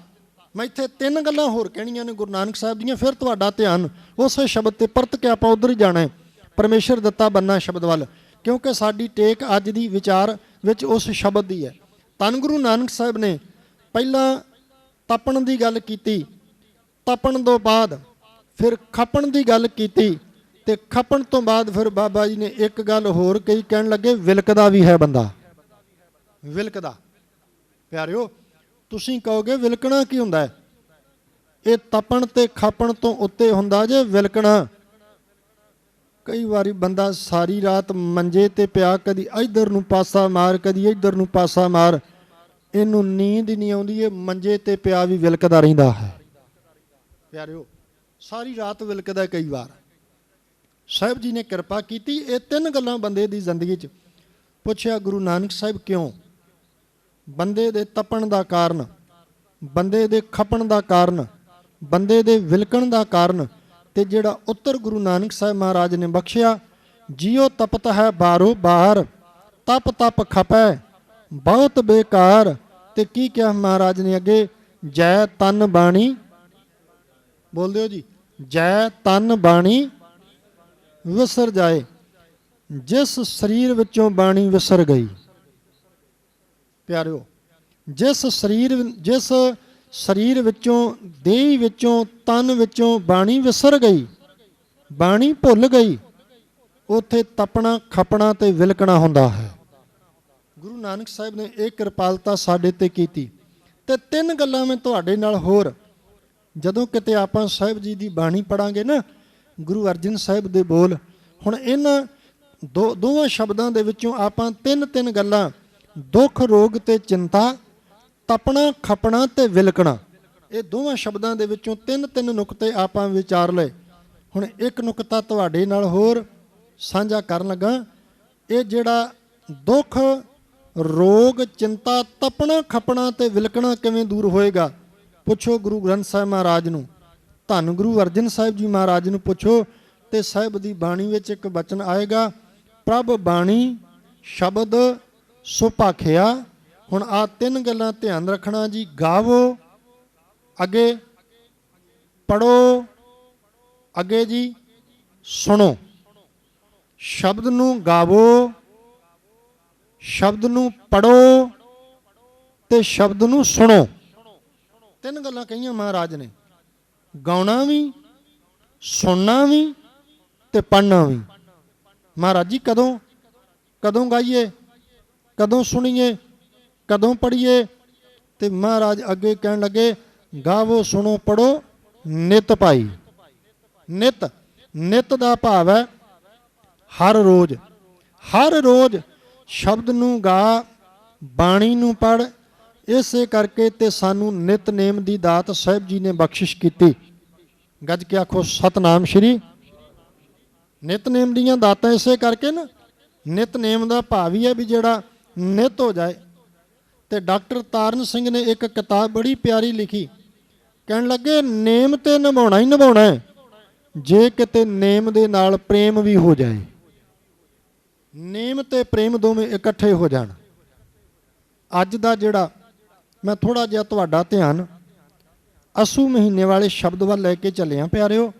मैं इत्थे तीन गल्लां होर कहणीਆਂ ने गुरु नानक साहिब दीयां, फिर तुहाडा ध्यान उस शब्द ते परत के आपां उधर ही जाना है, परमेश्वर दत्ता बनना शब्द वाल, क्योंकि साडी टेक अज दी विचार विच उस शब्द दी है। धन गुरु नानक साहिब ने पहला तपण दी गल कीती, तपण तो बाद फिर खपण दी गल कीती ते खपण तो बाद फिर बाबा जी ने एक गल होर कही, कहण लगे विलकदा भी है बंदा। विलकदा प्यारिओ, तुसीं कहोगे विलकना की हुंदा है? ये तपण ते खपण तो उत्ते हुंदा जे विलकना। ਕਈ ਵਾਰੀ ਬੰਦਾ ਸਾਰੀ ਰਾਤ ਮੰਜੇ ਤੇ ਪਿਆ, ਕਦੀ ਇੱਧਰ ਨੂੰ ਪਾਸਾ ਮਾਰ, ਕਦੀ ਇੱਧਰ ਨੂੰ ਪਾਸਾ ਮਾਰ, ਇਹਨੂੰ ਨੀਂਦ ਹੀ ਨਹੀਂ ਆਉਂਦੀ। ਇਹ ਮੰਜੇ ਤੇ ਪਿਆ ਵੀ ਵਿਲਕਦਾ ਰਹਿੰਦਾ ਹੈ ਪਿਆਰਿਓ, ਸਾਰੀ ਰਾਤ ਵਿਲਕਦਾ। ਕਈ ਵਾਰ ਸਾਹਿਬ ਜੀ ਨੇ ਕਿਰਪਾ ਕੀਤੀ। ਇਹ ਤਿੰਨ ਗੱਲਾਂ ਬੰਦੇ ਦੀ ਜ਼ਿੰਦਗੀ 'ਚ ਪੁੱਛਿਆ ਗੁਰੂ ਨਾਨਕ ਸਾਹਿਬ ਕਿਉਂ? ਬੰਦੇ ਦੇ ਤਪਣ ਦਾ ਕਾਰਨ, ਬੰਦੇ ਦੇ ਖਪਣ ਦਾ ਕਾਰਨ, ਬੰਦੇ ਦੇ ਵਿਲਕਣ ਦਾ ਕਾਰਨ, ਤੇ ਜਿਹੜਾ ਉੱਤਰ ਗੁਰੂ ਨਾਨਕ ਸਾਹਿਬ ਮਹਾਰਾਜ ਨੇ ਬਖਸ਼ਿਆ, ਜਿਉ ਤਪਤ ਹੈ ਬਾਰੋ ਬਾਰ, ਤਪ ਤਪ ਖਪੈ ਬਹੁਤ ਬੇਕਾਰ। ਤੇ ਕੀ ਕਿਹਾ ਮਹਾਰਾਜ ਨੇ ਅੱਗੇ? ਜੈ ਤਨ ਬਾਣੀ, ਬੋਲ ਦਿਓ ਜੀ, ਜੈ ਤਨ ਬਾਣੀ ਵਿਸਰ ਜਾਏ। ਜਿਸ ਸਰੀਰ ਵਿੱਚੋਂ ਬਾਣੀ ਵਿਸਰ ਗਈ ਪਿਆਰਿਓ, ਜਿਸ ਸਰੀਰ ਵਿੱਚੋਂ, ਦੇਹ ਵਿੱਚੋਂ, ਤਨ ਵਿੱਚੋਂ ਬਾਣੀ ਵਿਸਰ ਗਈ, ਬਾਣੀ ਭੁੱਲ ਗਈ, ਉੱਥੇ ਤਪਣਾ, ਖਪਣਾ ਤੇ ਵਿਲਕਣਾ ਹੁੰਦਾ ਹੈ। ਗੁਰੂ ਨਾਨਕ ਸਾਹਿਬ ਨੇ ਇਹ ਕਿਰਪਾਲਤਾ ਸਾਡੇ ਤੇ ਕੀਤੀ। ਤੇ ਤਿੰਨ ਗੱਲਾਂ ਮੈਂ ਤੁਹਾਡੇ ਨਾਲ ਹੋਰ, ਜਦੋਂ ਕਿਤੇ ਆਪਾਂ ਸਾਹਿਬ ਜੀ ਦੀ ਬਾਣੀ ਪੜਾਂਗੇ ਨਾ, ਗੁਰੂ ਅਰਜਨ ਸਾਹਿਬ ਦੇ ਬੋਲ, ਹੁਣ ਇਹਨਾਂ ਦੋਵਾਂ ਸ਼ਬਦਾਂ ਦੇ ਵਿੱਚੋਂ ਆਪਾਂ ਤਿੰਨ ਗੱਲਾਂ, ਦੁੱਖ ਰੋਗ ਤੇ ਚਿੰਤਾ, ਤਪਣਾ ਖਪਣਾ ਤੇ ਵਿਲਕਣਾ, ਇਹ ਦੋਵਾਂ ਸ਼ਬਦਾਂ ਦੇ ਵਿੱਚੋਂ ਤਿੰਨ ਨੁਕਤੇ ਆਪਾਂ ਵਿਚਾਰ ਲਏ। ਹੁਣ ਇੱਕ ਨੁਕਤਾ ਤੁਹਾਡੇ ਨਾਲ ਹੋਰ ਸਾਂਝਾ ਕਰਨ ਲੱਗਾ। ਇਹ ਜਿਹੜਾ ਦੁੱਖ ਰੋਗ ਚਿੰਤਾ ਤਪਣਾ ਖਪਣਾ ਤੇ ਵਿਲਕਣਾ ਕਿਵੇਂ ਦੂਰ ਹੋਏਗਾ? ਪੁੱਛੋ ਗੁਰੂ ਗ੍ਰੰਥ ਸਾਹਿਬ ਮਹਾਰਾਜ ਨੂੰ, ਧੰਨ ਗੁਰੂ ਅਰਜਨ ਸਾਹਿਬ ਜੀ ਮਹਾਰਾਜ ਨੂੰ ਪੁੱਛੋ। ਤੇ ਸਾਹਿਬ ਦੀ ਬਾਣੀ ਵਿੱਚ ਇੱਕ ਬਚਨ ਆਏਗਾ, ਪ੍ਰਭ ਬਾਣੀ ਸ਼ਬਦ ਸੁਭਾਖਿਆ। ਹੁਣ ਆਹ ਤਿੰਨ ਗੱਲਾਂ ਧਿਆਨ ਰੱਖਣਾ ਜੀ। ਗਾਵੋ, ਅੱਗੇ ਪੜੋ, ਅੱਗੇ ਜੀ ਸੁਣੋ। ਸ਼ਬਦ ਨੂੰ ਗਾਵੋ, ਸ਼ਬਦ ਨੂੰ ਪੜੋ ਤੇ ਸ਼ਬਦ ਨੂੰ ਸੁਣੋ। ਤਿੰਨ ਗੱਲਾਂ ਕਹੀਆਂ ਮਹਾਰਾਜ ਨੇ, ਗਾਉਣਾ ਵੀ, ਸੁਣਨਾ ਵੀ ਤੇ ਪੜ੍ਹਨਾ ਵੀ। ਮਹਾਰਾਜ ਜੀ ਕਦੋਂ ਗਾਈਏ, ਕਦੋਂ ਸੁਣੀਏ, ਕਦੋਂ ਪੜ੍ਹੀਏ? ਤੇ ਮਹਾਰਾਜ ਅੱਗੇ ਕਹਿਣ ਲੱਗੇ, ਗਾਵੋ ਸੁਣੋ ਪੜੋ ਨਿਤ ਭਾਈ। ਨਿਤ ਦਾ ਭਾਵ ਹੈ ਹਰ ਰੋਜ਼, ਹਰ ਰੋਜ਼ ਸ਼ਬਦ ਨੂੰ ਗਾ, ਬਾਣੀ ਨੂੰ ਪੜ੍ਹ। ਇਸੇ ਕਰਕੇ ਤੇ ਸਾਨੂੰ ਨਿਤਨੇਮ ਦੀ ਦਾਤ ਸਾਹਿਬ ਜੀ ਨੇ ਬਖਸ਼ਿਸ਼ ਕੀਤੀ। ਗੱਜ ਕੇ ਆਖੋ ਸਤਨਾਮ ਸ਼੍ਰੀ। ਨਿਤਨੇਮ ਦੀਆਂ ਦਾਤਾਂ ਇਸੇ ਕਰਕੇ ਨਾ, ਨਿਤਨੇਮ ਦਾ ਭਾਵ ਹੀ ਹੈ ਵੀ ਜਿਹੜਾ ਨਿਤ ਹੋ ਜਾਏ। ਤੇ ਡਾਕਟਰ ਤਾਰਨ ਸਿੰਘ ਨੇ ਇੱਕ ਕਿਤਾਬ ਬੜੀ ਪਿਆਰੀ ਲਿਖੀ, ਕਹਿਣ ਲੱਗੇ ਨੇਮ ਤੇ ਨਿਭਾਉਣਾ ਹੀ ਨਿਭਾਉਣਾ ਹੈ, ਜੇ ਕਿਤੇ ਨੇਮ ਦੇ ਨਾਲ ਪ੍ਰੇਮ ਵੀ ਹੋ ਜਾਏ। ਨੇਮ ਤੇ ਪ੍ਰੇਮ ਦੋਵੇਂ ਇਕੱਠੇ ਹੋ ਜਾਣ। ਅੱਜ ਦਾ ਜਿਹੜਾ ਮੈਂ ਥੋੜਾ ਜਿਹਾ ਤੁਹਾਡਾ ਧਿਆਨ ਅਸੂ ਮਹੀਨੇ ਵਾਲੇ ਸ਼ਬਦ ਵੱਲ ਲੈ ਕੇ ਚੱਲਿਆ ਪਿਆਰਿਓ।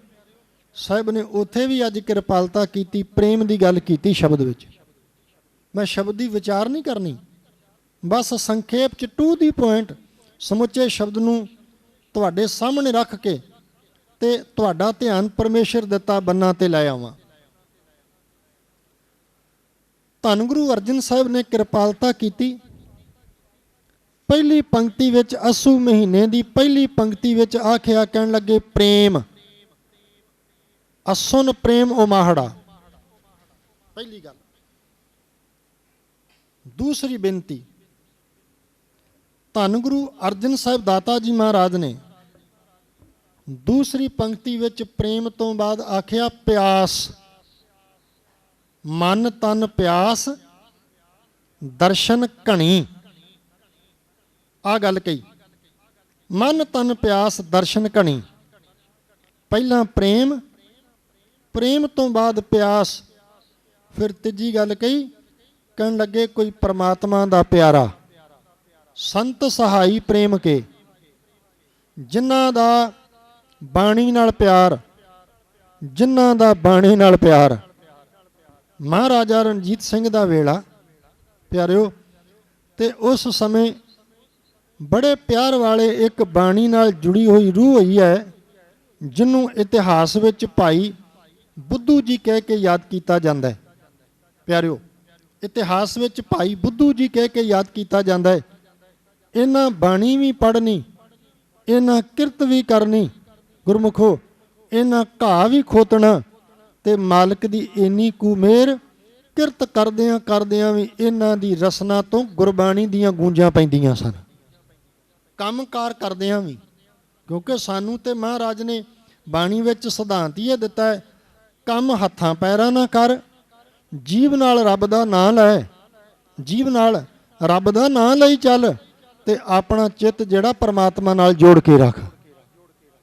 ਸਾਹਿਬ ਨੇ ਉੱਥੇ ਵੀ ਅੱਜ ਕਿਰਪਾਲਤਾ ਕੀਤੀ, ਪ੍ਰੇਮ ਦੀ ਗੱਲ ਕੀਤੀ ਸ਼ਬਦ ਵਿੱਚ। ਮੈਂ ਸ਼ਬਦ ਦੀ ਵਿਚਾਰ ਨਹੀਂ ਕਰਨੀ, ਬਸ ਸੰਖੇਪ ਚ ਟੂ ਦੀ ਪੁਆਇੰਟ ਸਮੁੱਚੇ ਸ਼ਬਦ ਨੂੰ ਤੁਹਾਡੇ ਸਾਹਮਣੇ ਰੱਖ ਕੇ ਤੇ ਤੁਹਾਡਾ ਧਿਆਨ ਪਰਮੇਸ਼ਰ ਦਿੱਤਾ ਬੰਨਾਂ ਤੇ ਲੈ ਆਵਾਂ। ਧੰਨ ਗੁਰੂ ਅਰਜਨ ਸਾਹਿਬ ਨੇ ਕਿਰਪਾਲਤਾ ਕੀਤੀ। ਪਹਿਲੀ ਪੰਕਤੀ ਵਿੱਚ ਅਸੂ ਮਹੀਨੇ ਦੀ ਪਹਿਲੀ ਪੰਕਤੀ ਵਿੱਚ ਆਖਿਆ, ਕਹਿਣ ਲੱਗੇ ਪ੍ਰੇਮ ਅਸੁਨ ਪ੍ਰੇਮ ਉਮਾਹੜਾ। ਪਹਿਲੀ ਗੱਲ। ਦੂਸਰੀ ਬੇਨਤੀ, ਧੰਨ ਗੁਰੂ ਅਰਜਨ ਸਾਹਿਬ ਦਾਤਾ ਜੀ ਮਹਾਰਾਜ ਨੇ ਦੂਸਰੀ ਪੰਕਤੀ ਵਿੱਚ ਪ੍ਰੇਮ ਤੋਂ ਬਾਅਦ ਆਖਿਆ ਪਿਆਸ। ਮਨ ਤਨ ਪਿਆਸ ਦਰਸ਼ਨ ਘਣੀ। ਆ ਗੱਲ ਕਹੀ, ਮਨ ਤਨ ਪਿਆਸ ਦਰਸ਼ਨ ਘਣੀ। ਪਹਿਲਾਂ ਪ੍ਰੇਮ, ਪ੍ਰੇਮ ਤੋਂ ਬਾਅਦ ਪਿਆਸ। ਫਿਰ ਤੀਜੀ ਗੱਲ ਕਹੀ, ਕਹਿਣ ਲੱਗੇ ਕੋਈ ਪਰਮਾਤਮਾ ਦਾ ਪਿਆਰਾ। ਸੰਤ ਸਹਾਈ ਪ੍ਰੇਮ ਕੇ, ਜਿਨ੍ਹਾਂ ਦਾ ਬਾਣੀ ਨਾਲ ਪਿਆਰ, ਜਿਨ੍ਹਾਂ ਦਾ ਬਾਣੀ ਨਾਲ ਪਿਆਰ। ਮਹਾਰਾਜਾ ਰਣਜੀਤ ਸਿੰਘ ਦਾ ਵੇਲਾ ਪਿਆਰਿਓ, ਤੇ ਉਸ ਸਮੇਂ ਬੜੇ ਪਿਆਰ ਵਾਲੇ ਇੱਕ ਬਾਣੀ ਨਾਲ ਜੁੜੀ ਹੋਈ ਰੂਹ ਹੋਈ ਹੈ, ਜਿਹਨੂੰ ਇਤਿਹਾਸ ਵਿੱਚ ਭਾਈ ਬੁੱਧੂ ਜੀ ਕਹਿ ਕੇ ਯਾਦ ਕੀਤਾ ਜਾਂਦਾ ਹੈ। ਪਿਆਰਿਓ, ਇਤਿਹਾਸ ਵਿੱਚ ਭਾਈ ਬੁੱਧੂ ਜੀ ਕਹਿ ਕੇ ਯਾਦ ਕੀਤਾ ਜਾਂਦਾ ਹੈ। ਇਹਨਾਂ ਬਾਣੀ ਵੀ ਪੜ੍ਹਨੀ, ਇਹਨਾਂ ਕਿਰਤ ਵੀ ਕਰਨੀ, ਗੁਰਮੁਖੋ ਇਹਨਾਂ ਘਾਹ ਵੀ ਖੋਤਣਾ, ਤੇ ਮਾਲਕ ਦੀ ਇੰਨੀ ਕੁ ਮਿਹਰ, ਕਿਰਤ ਕਰਦਿਆਂ ਕਰਦਿਆਂ ਵੀ ਇਹਨਾਂ ਦੀ ਰਸਨਾ ਤੋਂ ਗੁਰਬਾਣੀ ਦੀਆਂ ਗੂੰਜਾਂ ਪੈਂਦੀਆਂ ਸਨ। ਕੰਮਕਾਰ ਕਰਦਿਆਂ ਵੀ, ਕਿਉਂਕਿ ਸਾਨੂੰ ਤੇ ਮਹਾਰਾਜ ਨੇ ਬਾਣੀ ਵਿੱਚ ਸਿਧਾਂਤ ਹੀ ਇਹ ਦਿੱਤਾ ਹੈ, ਕੰਮ ਹੱਥਾਂ ਪੈਰਾਂ ਨਾਲ ਕਰ, ਜੀਭ ਨਾਲ ਰੱਬ ਦਾ ਨਾਂ ਲੈ, ਜੀਭ ਨਾਲ ਰੱਬ ਦਾ ਨਾਂ ਲਈ ਚੱਲ, ਤੇ ਆਪਣਾ ਚਿੱਤ ਜਿਹੜਾ ਪਰਮਾਤਮਾ ਨਾਲ ਜੋੜ ਕੇ ਰੱਖ।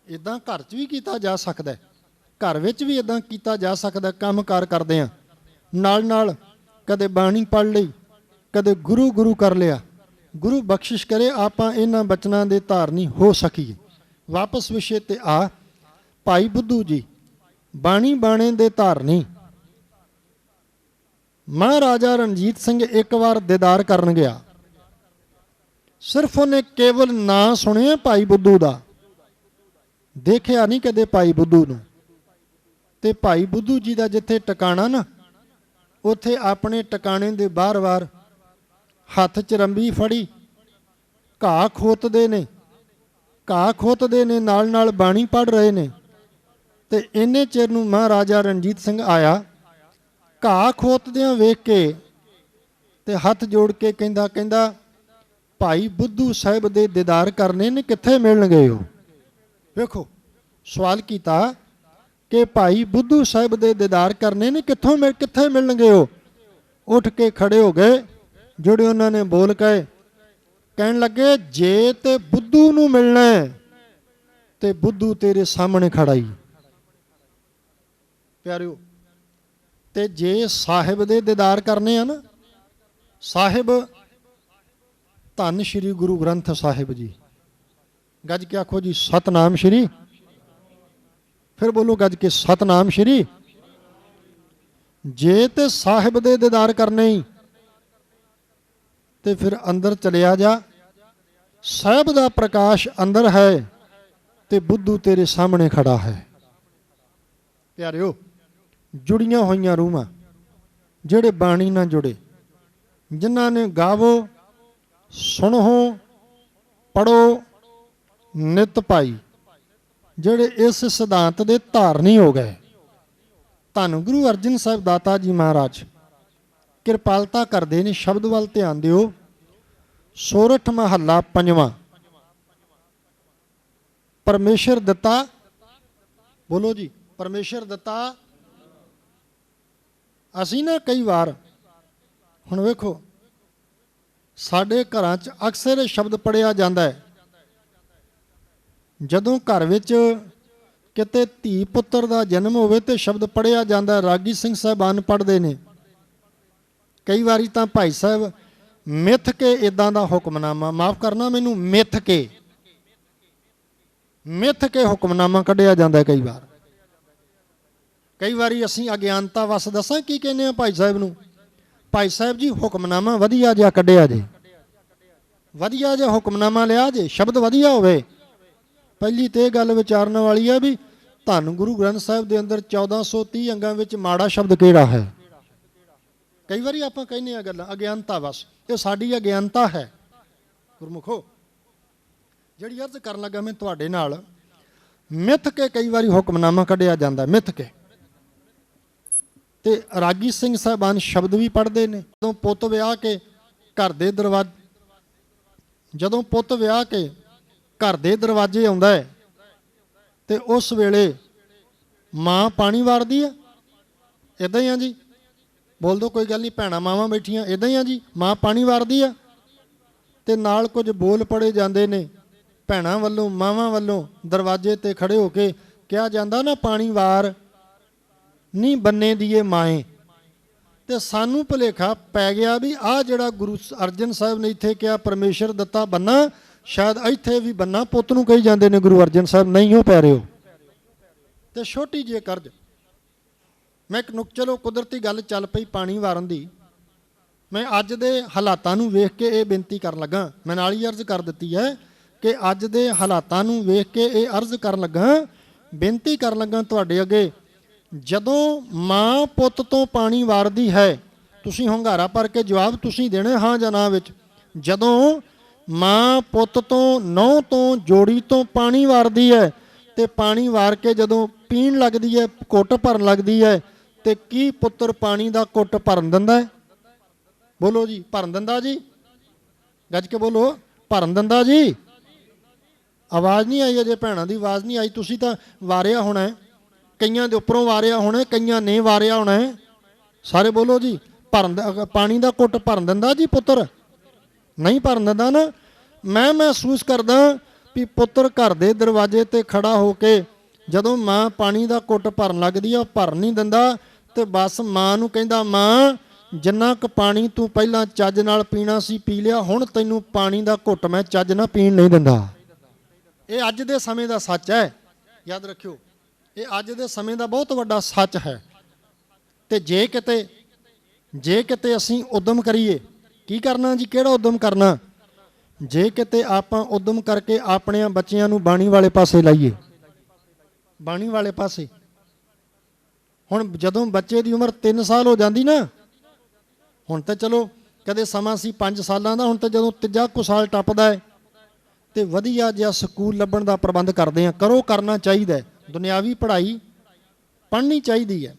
ਇਦਾਂ ਘਰ 'ਚ ਵੀ ਕੀਤਾ ਜਾ ਸਕਦਾ, ਘਰ ਵਿੱਚ ਵੀ ਇਦਾਂ ਕੀਤਾ ਜਾ ਸਕਦਾ। ਕੰਮ ਕਾਰ ਕਰਦੇ ਆ ਨਾਲ ਨਾਲ ਕਦੇ ਬਾਣੀ ਪੜ੍ਹ ਲਈ, ਕਦੇ ਗੁਰੂ ਗੁਰੂ ਕਰ ਲਿਆ। ਗੁਰੂ ਬਖਸ਼ਿਸ਼ ਕਰੇ ਆਪਾਂ ਇਹਨਾਂ ਬਚਨਾਂ ਦੇ ਧਾਰਨੀ ਹੋ ਸਕੀਏ। ਵਾਪਸ ਵਿਸ਼ੇ ਤੇ ਆ, ਭਾਈ ਬੁੱਧੂ ਜੀ ਬਾਣੀ ਬਾਣੇ ਦੇ ਧਾਰਨੀ। ਮਹਾਰਾਜਾ ਰਣਜੀਤ ਸਿੰਘ ਇੱਕ ਵਾਰ ਦੀਦਾਰ ਕਰਨ ਗਿਆ, ਸਿਰਫ ਉਹਨੇ ਕੇਵਲ ਨਾਂ ਸੁਣਿਆ ਭਾਈ ਬੁੱਧੂ ਦਾ, ਦੇਖਿਆ ਨਹੀਂ ਕਦੇ ਭਾਈ ਬੁੱਧੂ ਨੂੰ। ਤੇ ਭਾਈ ਬੁੱਧੂ ਜੀ ਦਾ ਜਿੱਥੇ ਟਿਕਾਣਾ ਨਾ, ਉੱਥੇ ਆਪਣੇ ਟਿਕਾਣੇ ਦੇ ਬਾਰ-ਬਾਰ ਹੱਥ 'ਚ ਰੰਬੀ ਫੜੀ ਘਾਹ ਖੋਤਦੇ ਨੇ, ਘਾਹ ਖੋਤਦੇ ਨੇ, ਨਾਲ ਨਾਲ ਬਾਣੀ ਪੜ੍ਹ ਰਹੇ ਨੇ। ਤੇ ਇੰਨੇ ਚਿਰ ਨੂੰ ਮਹਾਰਾਜਾ ਰਣਜੀਤ ਸਿੰਘ ਆਇਆ, ਘਾਹ ਖੋਤਦਿਆਂ ਵੇਖ ਕੇ ਤੇ ਹੱਥ ਜੋੜ ਕੇ ਕਹਿੰਦਾ ਭਾਈ ਬੁੱਧੂ ਸਾਹਿਬ ਦੇ ਦੀਦਾਰ ਕਰਨੇ ਨੇ, ਕਿੱਥੇ ਮਿਲਣਗੇ ਉਹ? ਵੇਖੋ ਸਵਾਲ ਕੀਤਾ ਕਿ ਭਾਈ ਬੁੱਧੂ ਸਾਹਿਬ ਦੇ ਦੀਦਾਰ ਕਰਨੇ ਨੇ, ਕਿੱਥੇ ਮਿਲਣਗੇ ਉਹ? ਉੱਠ ਕੇ ਖੜੇ ਹੋ ਗਏ ਜਿਹੜੇ ਉਹਨਾਂ ਨੇ ਬੋਲ ਕੇ ਕਹਿਣ ਲੱਗੇ, ਜੇ ਤੇ ਬੁੱਧੂ ਨੂੰ ਮਿਲਣਾ ਤੇ ਬੁੱਧੂ ਤੇਰੇ ਸਾਹਮਣੇ ਖੜਾ ਹੀ ਪਿਆਰਿਓ। ਤੇ ਜੇ ਸਾਹਿਬ ਦੇ ਦੀਦਾਰ ਕਰਨੇ ਆ ਨਾ, ਸਾਹਿਬ ਧੰਨ ਸ਼੍ਰੀ ਗੁਰੂ ਗ੍ਰੰਥ ਸਾਹਿਬ ਜੀ, ਗੱਜ ਕੇ ਆਖੋ ਜੀ ਸਤਨਾਮ ਸ਼੍ਰੀ, ਫਿਰ ਬੋਲੋ ਗੱਜ ਕੇ ਸਤਨਾਮ ਸ਼੍ਰੀ। ਜੇ ਤੇ ਸਾਹਿਬ ਦੇ ਦੀਦਾਰ ਕਰਨੇ ਹੀ ਤੇ ਫਿਰ ਅੰਦਰ ਚਲਿਆ ਜਾ, ਸਾਹਿਬ ਦਾ ਪ੍ਰਕਾਸ਼ ਅੰਦਰ ਹੈ ਤੇ ਬੁੱਧੂ ਤੇਰੇ ਸਾਹਮਣੇ ਖੜਾ ਹੈ। ਪਿਆਰਿਓ ਜੁੜੀਆਂ ਹੋਈਆਂ ਰੂਹਾਂ, ਜਿਹੜੇ ਬਾਣੀ ਨਾਲ ਜੁੜੇ, ਜਿਨ੍ਹਾਂ ਨੇ ਗਾਵੋ, ਸੁਣੋ, ਪੜੋ, ਨਿਤ ਭਾਈ, ਜਿਹੜੇ ਇਸ ਸਿਧਾਂਤ ਦੇ ਧਾਰਨੀ ਹੋ ਗਏ। ਧੰਨ ਗੁਰੂ ਅਰਜਨ ਸਾਹਿਬ ਦਾਤਾ ਜੀ ਮਹਾਰਾਜ ਕਿਰਪਾਲਤਾ ਕਰਦੇ ਨੇ। ਸ਼ਬਦ ਵੱਲ ਧਿਆਨ ਦਿਓ। ਸੋਰਠ ਮਹੱਲਾ ਪੰਜਵਾਂ। ਪਰਮੇਸ਼ਰ ਦਿੱਤਾ, ਬੋਲੋ ਜੀ ਪਰਮੇਸ਼ਰ ਦਿੱਤਾ। ਅਸੀਂ ਨਾ ਕਈ ਵਾਰ, ਹੁਣ ਵੇਖੋ ਸਾਡੇ ਘਰਾਂ 'ਚ ਅਕਸਰ ਸ਼ਬਦ ਪੜ੍ਹਿਆ ਜਾਂਦਾ ਹੈ, ਜਦੋਂ ਘਰ ਵਿੱਚ ਕਿਤੇ ਧੀ ਪੁੱਤਰ ਦਾ ਜਨਮ ਹੋਵੇ ਤੇ ਸ਼ਬਦ ਪੜ੍ਹਿਆ ਜਾਂਦਾ। ਰਾਗੀ ਸਿੰਘ ਸਾਹਿਬਾਨ ਪੜ੍ਹਦੇ ਨੇ। ਕਈ ਵਾਰੀ ਤਾਂ ਭਾਈ ਸਾਹਿਬ ਮਿੱਥ ਕੇ ਇਦਾਂ ਦਾ ਹੁਕਮਨਾਮਾ, ਮਾਫ ਕਰਨਾ ਮੈਨੂੰ, ਮਿੱਥ ਕੇ ਹੁਕਮਨਾਮਾ ਕੱਢਿਆ ਜਾਂਦਾ। ਕਈ ਵਾਰੀ ਅਸੀਂ ਅਗਿਆਨਤਾ ਵਸ ਦੱਸਾਂ ਕੀ ਕਹਿੰਦੇ ਆ ਭਾਈ ਸਾਹਿਬ ਨੂੰ, ਭਾਈ ਸਾਹਿਬ ਜੀ ਹੁਕਮਨਾਮਾ ਵਧੀਆ ਜਿਹਾ ਕੱਢਿਆ ਜੇ, ਵਧੀਆ ਜਿਹਾ ਹੁਕਮਨਾਮਾ ਲਿਆ ਜੇ, ਸ਼ਬਦ ਵਧੀਆ ਹੋਵੇ। ਪਹਿਲੀ ਤੇ ਇਹ ਗੱਲ ਵਿਚਾਰਨ ਵਾਲੀ ਹੈ ਵੀ ਧੰਨ ਗੁਰੂ ਗ੍ਰੰਥ ਸਾਹਿਬ ਦੇ ਅੰਦਰ 1430 ਅੰਗਾਂ ਵਿੱਚ ਮਾੜਾ ਸ਼ਬਦ ਕਿਹੜਾ ਹੈ? ਕਈ ਵਾਰੀ ਆਪਾਂ ਕਹਿੰਦੇ ਆ ਗੱਲਾਂ ਅਗਿਆਨਤਾ ਵਸ, ਇਹ ਸਾਡੀ ਅਗਿਆਨਤਾ ਹੈ। ਗੁਰਮੁਖੋ ਜਿਹੜੀ ਅਰਜ਼ ਕਰਨ ਲੱਗਾ ਮੈਂ ਤੁਹਾਡੇ ਨਾਲ, ਮਿੱਥ ਕੇ ਕਈ ਵਾਰੀ ਹੁਕਮਨਾਮਾ ਕੱਢਿਆ ਜਾਂਦਾ, ਮਿੱਥ ਕੇ। ਤੇ ਰਾਗੀ ਸਿੰਘ ਸਾਹਿਬਾਨ ਸ਼ਬਦ ਵੀ ਪੜ੍ਹਦੇ ਨੇ। ਜਦੋਂ ਪੁੱਤ ਵਿਆਹ ਕੇ ਘਰ ਦੇ ਦਰਵਾਜ਼ੇ, ਜਦੋਂ ਪੁੱਤ ਵਿਆਹ ਕੇ ਘਰ ਦੇ ਦਰਵਾਜ਼ੇ ਆਉਂਦਾ ਹੈ ਤੇ ਉਸ ਵੇਲੇ ਮਾਂ ਪਾਣੀ ਵਾਰਦੀ ਆ, ਇਦਾਂ ਹੀ ਆ ਜੀ, ਬੋਲ ਦੋ ਕੋਈ ਗੱਲ ਨਹੀਂ, ਭੈਣਾਂ ਮਾਵਾਂ ਬੈਠੀਆਂ, ਇਦਾਂ ਹੀ ਆ ਜੀ, ਮਾਂ ਪਾਣੀ ਵਾਰਦੀ ਆ। ਤੇ ਨਾਲ ਕੁਝ ਬੋਲ ਪੜੇ ਜਾਂਦੇ ਨੇ ਭੈਣਾਂ ਵੱਲੋਂ, ਮਾਵਾਂ ਵੱਲੋਂ। ਦਰਵਾਜ਼ੇ ਤੇ ਖੜੇ ਹੋ ਕੇ ਕਿਹਾ ਜਾਂਦਾ ਨਾ, ਪਾਣੀ ਵਾਰ ਨਹੀਂ ਬੰਨੇ ਦੀਏ ਮਾਏ। ਤੇ ਸਾਨੂੰ ਭੁਲੇਖਾ ਪੈ ਗਿਆ ਵੀ ਆਹ ਜਿਹੜਾ ਗੁਰੂ ਅਰਜਨ ਸਾਹਿਬ ਨੇ ਇੱਥੇ ਕਿਹਾ ਪਰਮੇਸ਼ਰ ਦਿੱਤਾ ਬੰਨਾ, ਸ਼ਾਇਦ ਇੱਥੇ ਵੀ ਬੰਨਾ ਪੁੱਤ ਨੂੰ ਕਹੀ ਜਾਂਦੇ ਨੇ ਗੁਰੂ ਅਰਜਨ ਸਾਹਿਬ। ਨਹੀਂ ਹੋ ਪੈ ਰਹੇ ਹੋ। ਤੇ ਛੋਟੀ ਜਿਹੀ ਕਰਜ ਮੈਂ ਇੱਕ ਚਲੋ ਕੁਦਰਤੀ ਗੱਲ ਚੱਲ ਪਈ ਪਾਣੀ ਵਾਰਨ ਦੀ। ਮੈਂ ਅੱਜ ਦੇ ਹਾਲਾਤਾਂ ਨੂੰ ਵੇਖ ਕੇ ਇਹ ਬੇਨਤੀ ਕਰਨ ਲੱਗਾ, ਮੈਂ ਨਾਲ ਹੀ ਅਰਜ਼ ਕਰ ਦਿੱਤੀ ਹੈ ਕਿ ਅੱਜ ਦੇ ਹਾਲਾਤਾਂ ਨੂੰ ਵੇਖ ਕੇ ਇਹ ਅਰਜ਼ ਕਰਨ ਲੱਗਾ, ਬੇਨਤੀ ਕਰਨ ਲੱਗਾ ਤੁਹਾਡੇ ਅੱਗੇ। ਜਦੋਂ ਮਾਂ ਪੁੱਤ ਤੋਂ ਪਾਣੀ ਵਾਰਦੀ ਹੈ, ਤੁਸੀਂ ਹੁੰਗਾਰਾ ਭਰ ਕੇ ਜਵਾਬ ਤੁਸੀਂ ਦੇਣੇ ਹਾਂ ਜਾਂ ਨਾ ਵਿੱਚ। ਜਦੋਂ ਮਾਂ ਪੁੱਤ ਤੋਂ, ਨਹੁੰ ਤੋਂ, ਜੋੜੀ ਤੋਂ ਪਾਣੀ ਵਾਰਦੀ ਹੈ ਤੇ ਪਾਣੀ ਵਾਰ ਕੇ ਜਦੋਂ ਪੀਣ ਲੱਗਦੀ ਹੈ, ਘੁੱਟ ਭਰਨ ਲੱਗਦੀ ਹੈ, ਤੇ ਕੀ ਪੁੱਤਰ ਪਾਣੀ ਦਾ ਘੁੱਟ ਭਰਨ ਦਿੰਦਾ ਹੈ? ਬੋਲੋ ਜੀ, ਭਰਨ ਦਿੰਦਾ ਜੀ? ਗੱਜ ਕੇ ਬੋਲੋ, ਭਰਨ ਦਿੰਦਾ ਜੀ? ਆਵਾਜ਼ ਨਹੀਂ ਆਈ ਅਜੇ, ਭੈਣਾਂ ਦੀ ਆਵਾਜ਼ ਨਹੀਂ ਆਈ। ਤੁਸੀਂ ਤਾਂ ਵਾਰਿਆ ਹੋਣਾ, ਕਈਆਂ ਦੇ ਉੱਪਰੋਂ ਵਾਰਿਆ ਹੋਣਾ, ਕਈਆਂ ਨੇ ਵਾਰਿਆ ਹੋਣਾ। ਸਾਰੇ ਬੋਲੋ ਜੀ, ਪਾਣੀ ਦਾ ਘੁੱਟ ਭਰਨ ਦਿੰਦਾ ਜੀ ਪੁੱਤਰ? ਨਹੀਂ ਭਰਨ ਦਿੰਦਾ ਨਾ। ਮੈਂ ਮਹਿਸੂਸ ਕਰਦਾ ਵੀ ਪੁੱਤਰ ਘਰ ਦੇ ਦਰਵਾਜ਼ੇ ਤੇ ਖੜਾ ਹੋ ਕੇ ਜਦੋਂ ਮਾਂ ਪਾਣੀ ਦਾ ਘੁੱਟ ਭਰਨ ਲੱਗਦੀ ਆ, ਉਹ ਭਰ ਨਹੀਂ ਦਿੰਦਾ ਤੇ ਬਸ ਮਾਂ ਨੂੰ ਕਹਿੰਦਾ, ਮਾਂ ਜਿੰਨਾ ਕੁ ਪਾਣੀ ਤੂੰ ਪਹਿਲਾਂ ਚੱਜ ਨਾਲ ਪੀਣਾ ਸੀ ਪੀ ਲਿਆ, ਹੁਣ ਤੈਨੂੰ ਪਾਣੀ ਦਾ ਘੁੱਟ ਮੈਂ ਚੱਜ ਨਾਲ ਪੀਣ ਨਹੀਂ ਦਿੰਦਾ। ਇਹ ਅੱਜ ਦੇ ਸਮੇਂ ਦਾ ਸੱਚ ਹੈ, ਯਾਦ ਰੱਖਿਓ। ਇਹ ਅੱਜ ਦੇ ਸਮੇਂ ਦਾ ਬਹੁਤ ਵੱਡਾ ਸੱਚ ਹੈ। ਤੇ ਜੇ ਕਿਤੇ ਅਸੀਂ ਉਦਮ ਕਰੀਏ, ਕੀ ਕਰਨਾ ਜੀ, ਕਿਹੜਾ ਉਦਮ ਕਰਨਾ? ਜੇ ਕਿਤੇ ਆਪਾਂ ਉਦਮ ਕਰਕੇ ਆਪਣੇ ਬੱਚਿਆਂ ਨੂੰ ਬਾਣੀ ਵਾਲੇ ਪਾਸੇ ਲਾਈਏ, ਬਾਣੀ ਵਾਲੇ ਪਾਸੇ। ਹੁਣ ਜਦੋਂ ਬੱਚੇ ਦੀ ਉਮਰ 3 ਸਾਲ ਹੋ ਜਾਂਦੀ ਨਾ, ਹੁਣ ਤਾਂ ਚਲੋ ਕਦੇ ਸਮਾਂ ਸੀ 5 ਸਾਲਾਂ ਦਾ, ਹੁਣ ਤਾਂ ਜਦੋਂ ਤੀਜਾ ਕੁ ਸਾਲ ਟੱਪਦਾ ਹੈ ਤੇ ਵਧੀਆ ਜਿਹਾ ਸਕੂਲ ਲੱਭਣ ਦਾ ਪ੍ਰਬੰਧ ਕਰਦੇ ਆ। ਕਰਨਾ ਚਾਹੀਦਾ। ਦੁਨਿਆਵੀ ਪੜ੍ਹਾਈ ਪੜ੍ਹਨੀ ਚਾਹੀਦੀ ਹੈ,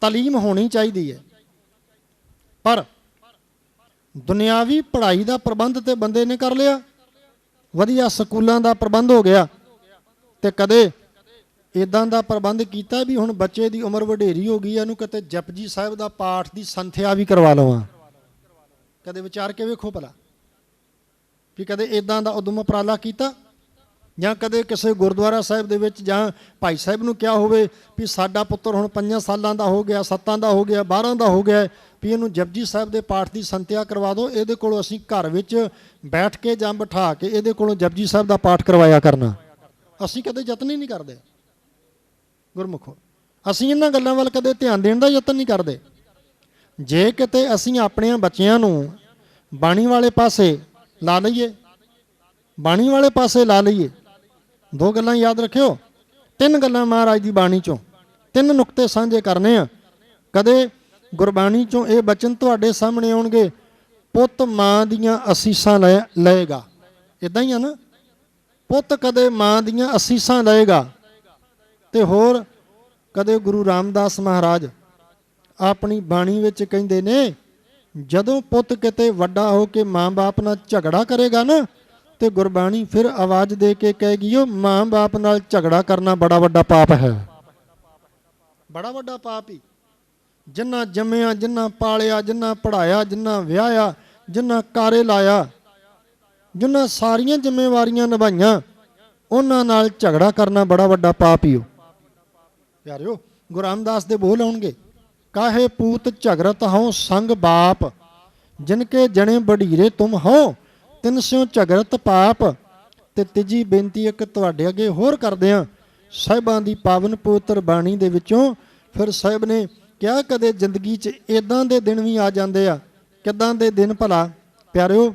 ਤਾਲੀਮ ਹੋਣੀ ਚਾਹੀਦੀ ਹੈ, ਪਰ ਦੁਨਿਆਵੀ ਪੜ੍ਹਾਈ ਦਾ ਪ੍ਰਬੰਧ ਤੇ ਬੰਦੇ ਨੇ ਕਰ ਲਿਆ, ਵਧੀਆ ਸਕੂਲਾਂ ਦਾ ਪ੍ਰਬੰਧ ਹੋ ਗਿਆ, ਤੇ ਕਦੇ ਇਦਾਂ ਦਾ ਪ੍ਰਬੰਧ ਕੀਤਾ ਵੀ ਹੁਣ ਬੱਚੇ ਦੀ ਉਮਰ ਵਡੇਰੀ ਹੋ ਗਈ, ਇਹਨੂੰ ਕਿਤੇ ਜਪਜੀ ਸਾਹਿਬ ਦਾ ਪਾਠ ਦੀ ਸੰਥਿਆ ਵੀ ਕਰਵਾ ਲਵਾਂ। ਕਦੇ ਵਿਚਾਰ ਕੇ ਵੇਖੋ ਭਲਾ ਵੀ ਕਦੇ ਇਦਾਂ ਦਾ ਉਦਮ ਉਪਰਾਲਾ ਕੀਤਾ? ਜਾਂ ਕਦੇ ਕਿਸੇ ਗੁਰਦੁਆਰਾ ਸਾਹਿਬ ਦੇ ਵਿੱਚ ਜਾਂ ਭਾਈ ਸਾਹਿਬ ਨੂੰ ਕਿਹਾ ਹੋਵੇ ਵੀ ਸਾਡਾ ਪੁੱਤਰ ਹੁਣ 5 ਸਾਲਾਂ ਦਾ ਹੋ ਗਿਆ, 7 ਦਾ ਹੋ ਗਿਆ, 12 ਦਾ ਹੋ ਗਿਆ, ਵੀ ਇਹਨੂੰ ਜਪਜੀ ਸਾਹਿਬ ਦੇ ਪਾਠ ਦੀ ਸੰਥਿਆ ਕਰਵਾ ਦਿਓ, ਇਹਦੇ ਕੋਲੋਂ ਅਸੀਂ ਘਰ ਵਿੱਚ ਬੈਠ ਕੇ ਜਾਂ ਬਿਠਾ ਕੇ ਇਹਦੇ ਕੋਲੋਂ ਜਪਜੀ ਸਾਹਿਬ ਦਾ ਪਾਠ ਕਰਵਾਇਆ ਕਰਨਾ? ਅਸੀਂ ਕਦੇ ਯਤਨ ਹੀ ਨਹੀਂ ਕਰਦੇ ਗੁਰਮੁਖੋ। ਅਸੀਂ ਇਹਨਾਂ ਗੱਲਾਂ ਵੱਲ ਕਦੇ ਧਿਆਨ ਦੇਣ ਦਾ ਯਤਨ ਨਹੀਂ ਕਰਦੇ। ਜੇ ਕਿਤੇ ਅਸੀਂ ਆਪਣੇ ਬੱਚਿਆਂ ਨੂੰ ਬਾਣੀ ਵਾਲੇ ਪਾਸੇ ਲਾ ਲਈਏ, ਬਾਣੀ ਵਾਲੇ ਪਾਸੇ ਲਾ ਲਈਏ, 2 ਗੱਲਾਂ ਯਾਦ ਰੱਖਿਓ, 3 ਗੱਲਾਂ ਮਹਾਰਾਜ ਦੀ ਬਾਣੀ ਚੋਂ, 3 ਨੁਕਤੇ ਸਾਂਝੇ ਕਰਨੇ ਆ। ਕਦੇ ਗੁਰਬਾਣੀ ਚੋਂ ਇਹ ਬਚਨ ਤੁਹਾਡੇ ਸਾਹਮਣੇ ਆਉਣਗੇ, ਪੁੱਤ ਮਾਂ ਦੀਆਂ ਅਸੀਸਾਂ ਲਏਗਾ। ਇਦਾਂ ਹੀ ਆ ਨਾ, ਪੁੱਤ ਕਦੇ ਮਾਂ ਦੀਆਂ ਅਸੀਸਾਂ ਲਏਗਾ। ਤੇ ਹੋਰ ਕਦੇ ਗੁਰੂ ਰਾਮਦਾਸ ਮਹਾਰਾਜ ਆਪਣੀ ਬਾਣੀ ਵਿੱਚ ਕਹਿੰਦੇ ਨੇ, ਜਦੋਂ ਪੁੱਤ ਕਿਤੇ ਵੱਡਾ ਹੋ ਕੇ ਮਾਂ-ਬਾਪ ਨਾਲ ਝਗੜਾ ਕਰੇਗਾ ਨਾ, ਤੇ ਗੁਰਬਾਣੀ ਫਿਰ ਆਵਾਜ਼ ਦੇ ਕੇ ਕਹੇਗੀ, ਉਹ ਮਾਂ-ਬਾਪ ਨਾਲ ਝਗੜਾ ਕਰਨਾ ਬੜਾ ਵੱਡਾ ਪਾਪ ਹੈ, ਬੜਾ ਵੱਡਾ ਪਾਪ ਹੀ। ਜਿੰਨਾ ਜੰਮਿਆ, ਜਿੰਨਾ ਪਾਲਿਆ, ਜਿੰਨਾ ਪੜ੍ਹਾਇਆ, ਜਿੰਨਾ ਵਿਆਹਿਆ, ਜਿੰਨਾ ਕਾਰੇ ਲਾਇਆ, ਜਿੰਨਾ ਸਾਰੀਆਂ ਜ਼ਿੰਮੇਵਾਰੀਆਂ ਨਿਭਾਈਆਂ, ਉਹਨਾਂ ਨਾਲ ਝਗੜਾ ਕਰਨਾ ਬੜਾ ਵੱਡਾ ਪਾਪ ਹੀ ਹੋ। ਪਿਆਰਿਓ, ਗੁਰੂ ਰਾਮਦਾਸ ਦੇ ਬੋਲ ਆਉਣਗੇ, ਕਾਹੇ ਪੂਤ ਝਗਰਤ ਹੋ ਸੰਗ ਬਾਪ, ਜਿਨਕੇ ਜਣੇ ਬੜੀਰੇ ਤੁਮ ਹੋ, ਤਿਨ ਸਿਓ ਝਗਰਤ ਪਾਪ। ਤੇ ਤੀਜੀ ਬੇਨਤੀ ਇੱਕ ਤੁਹਾਡੇ ਅੱਗੇ ਹੋਰ ਕਰਦੇ ਹਾਂ, ਸਾਹਿਬਾਂ ਦੀ ਪਾਵਨ ਪਵਿੱਤਰ ਬਾਣੀ ਦੇ ਵਿੱਚੋਂ ਫਿਰ ਸਾਹਿਬ ਨੇ ਕਿਹਾ, ਕਦੇ ਜ਼ਿੰਦਗੀ 'ਚ ਇੱਦਾਂ ਦੇ ਦਿਨ ਵੀ ਆ ਜਾਂਦੇ ਆ। ਕਿੱਦਾਂ ਦੇ ਦਿਨ ਭਲਾ ਪਿਆਰਿਓ,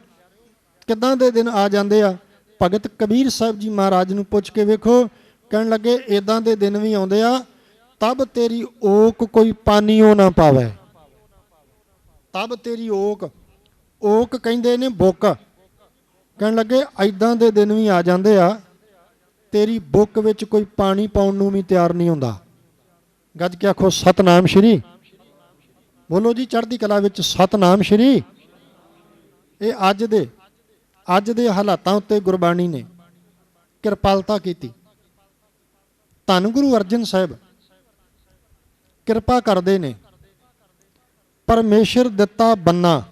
ਕਿੱਦਾਂ ਦੇ ਦਿਨ ਆ ਜਾਂਦੇ ਆ? ਭਗਤ ਕਬੀਰ ਸਾਹਿਬ ਜੀ ਮਹਾਰਾਜ ਨੂੰ ਪੁੱਛ ਕੇ ਵੇਖੋ, ਕਹਿਣ ਲੱਗੇ, ਇੱਦਾਂ ਦੇ ਦਿਨ ਵੀ ਆਉਂਦੇ ਆ, ਤਬ ਤੇਰੀ ਓਕ ਕੋਈ ਪਾਨੀਓ ਨਾ ਪਾਵੇ। ਤਬ ਤੇਰੀ ਓਕ, ਓਕ ਕਹਿੰਦੇ ਨੇ ਬੁੱਕ, ਕਹਿਣ ਲੱਗੇ ਐਦਾਂ ਦੇ ਦਿਨ ਵੀ ਆ ਜਾਂਦੇ ਆ, ਤੇਰੀ ਬੁੱਕ ਵਿੱਚ ਕੋਈ ਪਾਣੀ ਪਾਉਣ ਨੂੰ ਵੀ ਤਿਆਰ ਨਹੀਂ ਹੁੰਦਾ। ਗੱਜ ਕੇ ਆਖੋ ਸਤਨਾਮ ਸ਼੍ਰੀ। ਬੋਲੋ ਜੀ, ਚੜ੍ਹਦੀ ਕਲਾ ਵਿੱਚ ਸਤਨਾਮ ਸ਼੍ਰੀ। ਇਹ ਅੱਜ ਦੇ ਹਾਲਾਤਾਂ ਉੱਤੇ ਗੁਰਬਾਣੀ ਨੇ ਕਿਰਪਾਲਤਾ ਕੀਤੀ। ਧੰਨ ਗੁਰੂ ਅਰਜਨ ਸਾਹਿਬ ਕਿਰਪਾ ਕਰਦੇ ਨੇ। ਪਰਮੇਸ਼ਰ ਦਿੱਤਾ ਬੰਨਾ,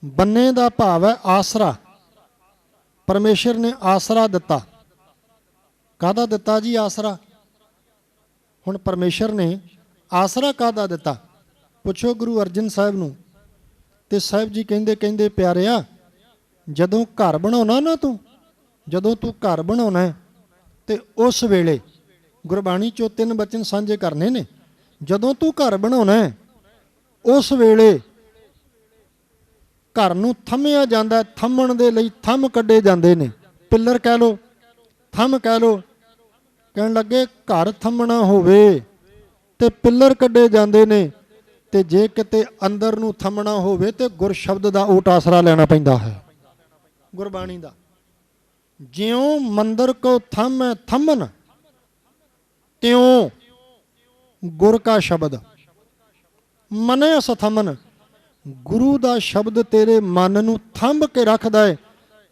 ਬੰਨੇ ਦਾ ਭਾਵ ਹੈ ਆਸਰਾ। ਪਰਮੇਸ਼ਰ ਨੇ ਆਸਰਾ ਦਿੱਤਾ। ਕਾਹਦਾ ਦਿੱਤਾ ਜੀ ਆਸਰਾ? ਹੁਣ ਪਰਮੇਸ਼ਰ ਨੇ ਆਸਰਾ ਕਾਹਦਾ ਦਿੱਤਾ? ਪੁੱਛੋ ਗੁਰੂ ਅਰਜਨ ਸਾਹਿਬ ਨੂੰ। ਤੇ ਸਾਹਿਬ ਜੀ ਕਹਿੰਦੇ ਪਿਆਰਿਆ, ਜਦੋਂ ਘਰ ਬਣਾਉਣਾ ਨਾ ਤੂੰ, ਜਦੋਂ ਤੂੰ ਘਰ ਬਣਾਉਣਾ ਤੇ ਉਸ ਵੇਲੇ ਗੁਰਬਾਣੀ ਚੋਂ 3 ਬਚਨ ਸਾਂਝੇ ਕਰਨੇ ਨੇ। ਜਦੋਂ ਤੂੰ ਘਰ ਬਣਾਉਣਾ ਉਸ ਵੇਲੇ ਘਰ ਨੂੰ ਥੰਮਿਆ ਜਾਂਦਾ, ਥੰਮਣ ਦੇ ਲਈ ਥੰਮ ਕੱਢੇ ਜਾਂਦੇ ਨੇ। ਪਿੱਲਰ ਕਹਿ ਲੋ, ਥੰਮ ਕਹਿ ਲੋ। ਕਹਿਣ ਲੱਗੇ ਘਰ ਥੰਮਣਾ ਹੋਵੇ ਤੇ ਪਿੱਲਰ ਕੱਢੇ ਜਾਂਦੇ ਨੇ, ਤੇ ਜੇ ਕਿਤੇ ਅੰਦਰ ਨੂੰ ਥੰਮਣਾ ਹੋਵੇ ਤੇ ਗੁਰ ਸ਼ਬਦ ਦਾ ਓਟ ਆਸਰਾ ਲੈਣਾ ਪੈਂਦਾ ਹੈ, ਗੁਰਬਾਣੀ ਦਾ। ਜਿਉਂ ਮੰਦਰ ਕੋ ਥੰਮੈ ਥੰਮਨ, ਤਿਉਂ ਗੁਰ ਕਾ ਸ਼ਬਦ ਮਨੇ ਅਸਥਮਨ। ਗੁਰੂ ਦਾ ਸ਼ਬਦ ਤੇਰੇ ਮਨ ਨੂੰ ਥੰਮ ਕੇ ਰੱਖਦਾ ਹੈ।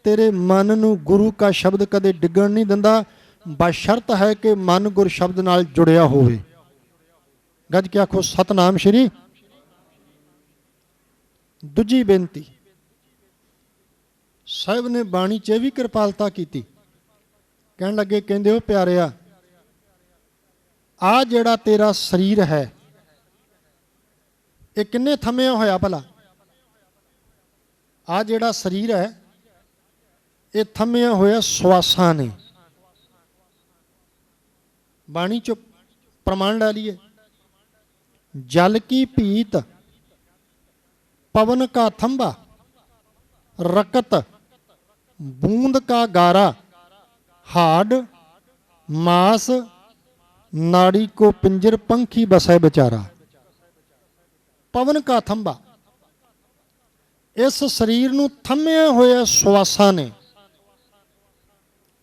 ਤੇਰੇ ਮਨ ਨੂੰ ਗੁਰੂ ਕਾ ਸ਼ਬਦ ਕਦੇ ਡਿੱਗਣ ਨਹੀਂ ਦਿੰਦਾ, ਬਸ਼ਰਤ ਹੈ ਕਿ ਮਨ ਗੁਰ ਸ਼ਬਦ ਨਾਲ ਜੁੜਿਆ ਹੋਵੇ। ਗੱਜ ਕੇ ਆਖੋ ਸਤਨਾਮ ਸ਼੍ਰੀ। ਦੂਜੀ ਬੇਨਤੀ, ਸਾਹਿਬ ਨੇ ਬਾਣੀ 'ਚ ਵੀ ਕਿਰਪਾਲਤਾ ਕੀਤੀ। ਕਹਿਣ ਲੱਗੇ, ਕਹਿੰਦੇ ਉਹ ਪਿਆਰਿਆ, ਆ ਜਿਹੜਾ ਤੇਰਾ ਸਰੀਰ ਹੈ ਇਹ ਕਿੰਨੇ ਥੰਮਿਆ ਹੋਇਆ ਭਲਾ? ਆ ਜਿਹੜਾ ਸਰੀਰ ਹੈ ਇਹ ਥੰਮਿਆ ਹੋਇਆ ਸਵਾਸਾਂ ਨੇ। ਬਾਣੀ 'ਚ ਪ੍ਰਮਾਣ ਲੈ ਲਈਏ। ਜਲ ਕੀ ਭੀਤ पवन का थंबा, रकत बूंद का गारा, हाड मांस नाड़ी को पिंजर पंखी बसे बेचारा। पवन का थंबा, इस शरीर नूं थम्मिया होया श्वासां ने।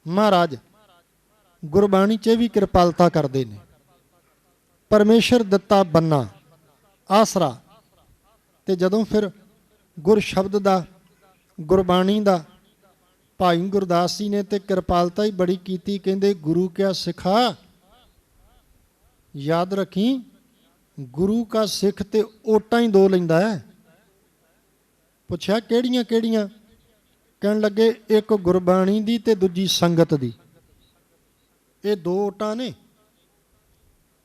महाराज गुरबाणी च भी कृपालता करते ने। परमेश्वर दिता बन्ना आसरा, ਤੇ ਜਦੋਂ ਫਿਰ ਗੁਰ ਸ਼ਬਦ ਦਾ, ਗੁਰਬਾਣੀ ਦਾ ਭਾਈ ਗੁਰਦਾਸ ਜੀ ਨੇ ਤੇ ਕਿਰਪਾਲਤਾ ਹੀ ਬੜੀ ਕੀਤੀ। ਕਹਿੰਦੇ ਗੁਰੂ ਕਿਆ ਸਿਖਾ, ਯਾਦ ਰੱਖੀ ਗੁਰੂ ਕਾ ਸਿੱਖ ਤੇ ਓਟਾਂ ਹੀ ਦੋ ਲੈਂਦਾ ਹੈ। ਪੁੱਛਿਆ ਕਿਹੜੀਆਂ ਕਿਹੜੀਆਂ? ਕਹਿਣ ਲੱਗੇ ਇੱਕ ਗੁਰਬਾਣੀ ਦੀ ਤੇ ਦੂਜੀ ਸੰਗਤ ਦੀ। ਇਹ ਦੋ ਓਟਾਂ ਨੇ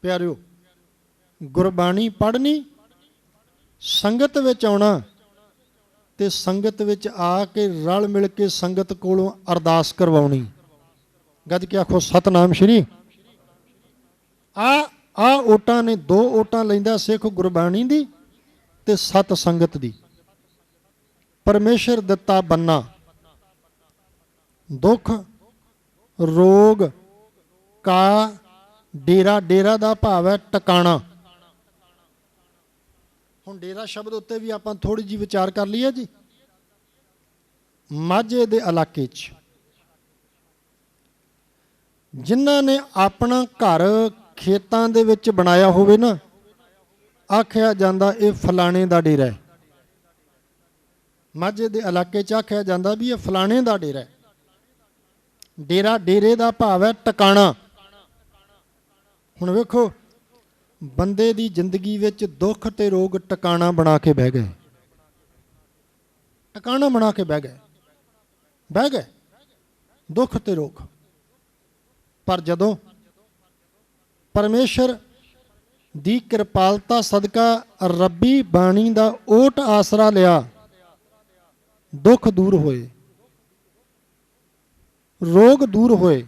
ਪਿਆਰਿਓ। ਗੁਰਬਾਣੀ ਪੜ੍ਹਨੀ, ਸੰਗਤ ਵਿੱਚ ਆਉਣਾ ਤੇ ਸੰਗਤ ਵਿੱਚ ਆ ਕੇ ਰਲ ਮਿਲ ਕੇ ਸੰਗਤ ਕੋਲੋਂ ਅਰਦਾਸ ਕਰਵਾਉਣੀ। ਗੱਜ ਕੇ ਆਖੋ ਸਤਨਾਮ ਸ਼੍ਰੀ। ਆ ਓਟਾਂ ਨੇ, ਦੋ ਓਟਾਂ ਲੈਂਦਾ ਸਿੱਖ ਗੁਰਬਾਣੀ ਦੀ ਤੇ ਸਤ ਸੰਗਤ ਦੀ। ਪਰਮੇਸ਼ਰ ਦਿੱਤਾ ਬੰਨਾ, ਦੁੱਖ ਰੋਗ ਕਾ ਡੇਰਾ। ਡੇਰਾ ਦਾ ਭਾਵ ਹੈ ਟਿਕਾਣਾ। ਹੁਣ ਡੇਰਾ ਸ਼ਬਦ ਉੱਤੇ ਵੀ ਆਪਾਂ ਥੋੜੀ ਜਿਹੀ ਵਿਚਾਰ ਕਰ ਲਈਏ ਜੀ। ਮਾਝੇ ਦੇ ਇਲਾਕੇ 'ਚ ਜਿਨ੍ਹਾਂ ਨੇ ਆਪਣਾ ਘਰ ਖੇਤਾਂ ਦੇ ਵਿੱਚ ਬਣਾਇਆ ਹੋਵੇ ਨਾ, ਆਖਿਆ ਜਾਂਦਾ ਇਹ ਫਲਾਣੇ ਦਾ ਡੇਰਾ ਹੈ। ਮਾਝੇ ਦੇ ਇਲਾਕੇ 'ਚ ਆਖਿਆ ਜਾਂਦਾ ਵੀ ਇਹ ਫਲਾਣੇ ਦਾ ਡੇਰਾ ਹੈ। ਡੇਰਾ, ਡੇਰੇ ਦਾ ਭਾਵ ਹੈ ਟਿਕਾਣਾ। ਹੁਣ ਵੇਖੋ, ਬੰਦੇ ਦੀ ਜ਼ਿੰਦਗੀ ਵਿੱਚ ਦੁੱਖ ਤੇ ਰੋਗ ਟਿਕਾਣਾ ਬਣਾ ਕੇ ਬਹਿ ਗਏ। ਟਿਕਾਣਾ ਬਣਾ ਕੇ ਬਹਿ ਗਏ ਦੁੱਖ ਤੇ ਰੋਗ। ਪਰ ਜਦੋਂ ਪਰਮੇਸ਼ਰ ਦੀ ਕਿਰਪਾਲਤਾ ਸਦਕਾ ਰੱਬੀ ਬਾਣੀ ਦਾ ਓਟ ਆਸਰਾ ਲਿਆ, ਦੁੱਖ ਦੂਰ ਹੋਏ, ਰੋਗ ਦੂਰ ਹੋਏ।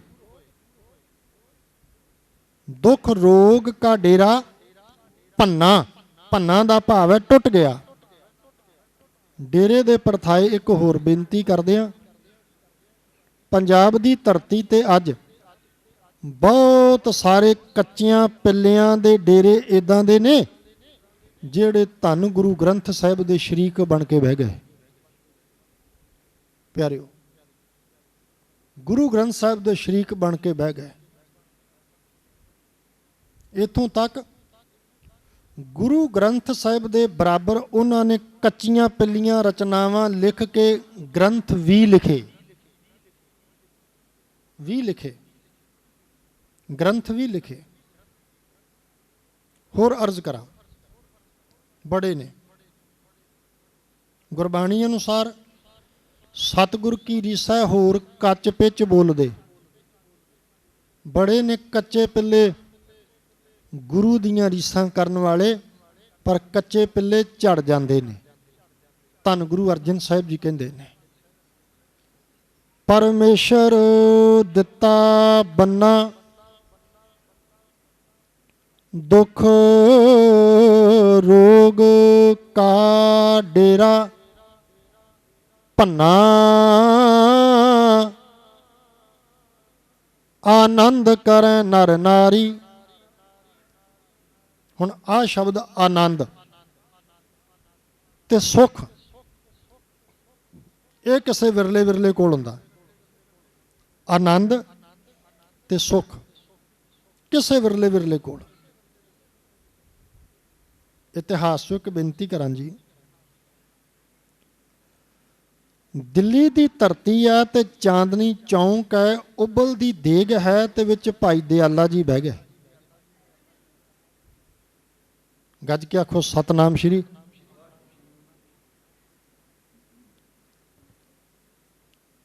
ਦੁੱਖ ਰੋਗ ਕਾ ਡੇਰਾ ਭੰਨਾ। ਭੰਨਾ ਦਾ ਭਾਵ ਹੈ ਟੁੱਟ ਗਿਆ। ਡੇਰੇ ਦੇ ਪਰਥਾਏ ਇੱਕ ਹੋਰ ਬੇਨਤੀ ਕਰਦੇ ਹਾਂ। ਪੰਜਾਬ ਦੀ ਧਰਤੀ ਤੇ ਅੱਜ ਬਹੁਤ ਸਾਰੇ ਕੱਚਿਆਂ ਪਿੱਲਿਆਂ ਦੇ ਡੇਰੇ ਇਦਾਂ ਦੇ ਨੇ ਜਿਹੜੇ ਧੰਨ ਗੁਰੂ ਗ੍ਰੰਥ ਸਾਹਿਬ ਦੇ ਸ਼ਰੀਕ ਬਣ ਕੇ ਬਹਿ ਗਏ। ਪਿਆਰਿਓ, ਗੁਰੂ ਗ੍ਰੰਥ ਸਾਹਿਬ ਦੇ ਸ਼ਰੀਕ ਬਣ ਕੇ ਬਹਿ ਗਏ। ਇੱਥੋਂ ਤੱਕ ਗੁਰੂ ਗ੍ਰੰਥ ਸਾਹਿਬ ਦੇ ਬਰਾਬਰ ਉਹਨਾਂ ਨੇ ਕੱਚੀਆਂ ਪਿੱਲੀਆਂ ਰਚਨਾਵਾਂ ਲਿਖ ਕੇ ਗ੍ਰੰਥ ਵੀ ਲਿਖੇ। ਗ੍ਰੰਥ ਵੀ ਲਿਖੇ। ਹੋਰ ਅਰਜ਼ ਕਰਾਂ, ਬੜੇ ਨੇ। ਗੁਰਬਾਣੀ ਅਨੁਸਾਰ ਸਤਿਗੁਰ ਕੀ ਰੀਸੈ ਹੋਰ ਕੱਚ ਪਿੱਚ ਬੋਲਦੇ। ਬੜੇ ਨੇ ਕੱਚੇ ਪਿੱਲੇ ਗੁਰੂ ਦੀਆਂ ਰੀਸਾਂ ਕਰਨ ਵਾਲੇ, ਪਰ ਕੱਚੇ ਪਿੱਲੇ ਝੜ ਜਾਂਦੇ ਨੇ। ਧੰਨ ਗੁਰੂ ਅਰਜਨ ਸਾਹਿਬ ਜੀ ਕਹਿੰਦੇ ਨੇ, ਪਰਮੇਸ਼ਰ ਦਿੱਤਾ ਬੰਨਾ, ਦੁੱਖ ਰੋਗ ਕਾ ਡੇਰਾ ਭੰਨਾ, ਆਨੰਦ ਕਰੈ ਨਰ ਨਾਰੀ। ਹੁਣ ਆਹ ਸ਼ਬਦ ਆਨੰਦ ਤੇ ਸੁੱਖ ਇਹ ਕਿਸੇ ਵਿਰਲੇ ਵਿਰਲੇ ਕੋਲ ਹੁੰਦਾ। ਆਨੰਦ ਤੇ ਸੁੱਖ ਕਿਸੇ ਵਿਰਲੇ ਵਿਰਲੇ ਕੋਲ। ਇਤਿਹਾਸ 'ਚੋਂ ਇੱਕ ਬੇਨਤੀ ਕਰਾਂ ਜੀ। ਦਿੱਲੀ ਦੀ ਧਰਤੀ ਹੈ ਤੇ ਚਾਂਦਨੀ ਚੌਂਕ ਹੈ, ਉਬਲਦੀ ਦੇਗ ਹੈ ਤੇ ਵਿੱਚ ਭਾਈ ਦਿਆਲਾ ਜੀ ਬਹਿ ਗਏ। ਗੱਜ ਕੇ ਆਖੋ ਸਤਨਾਮ ਸ਼੍ਰੀ।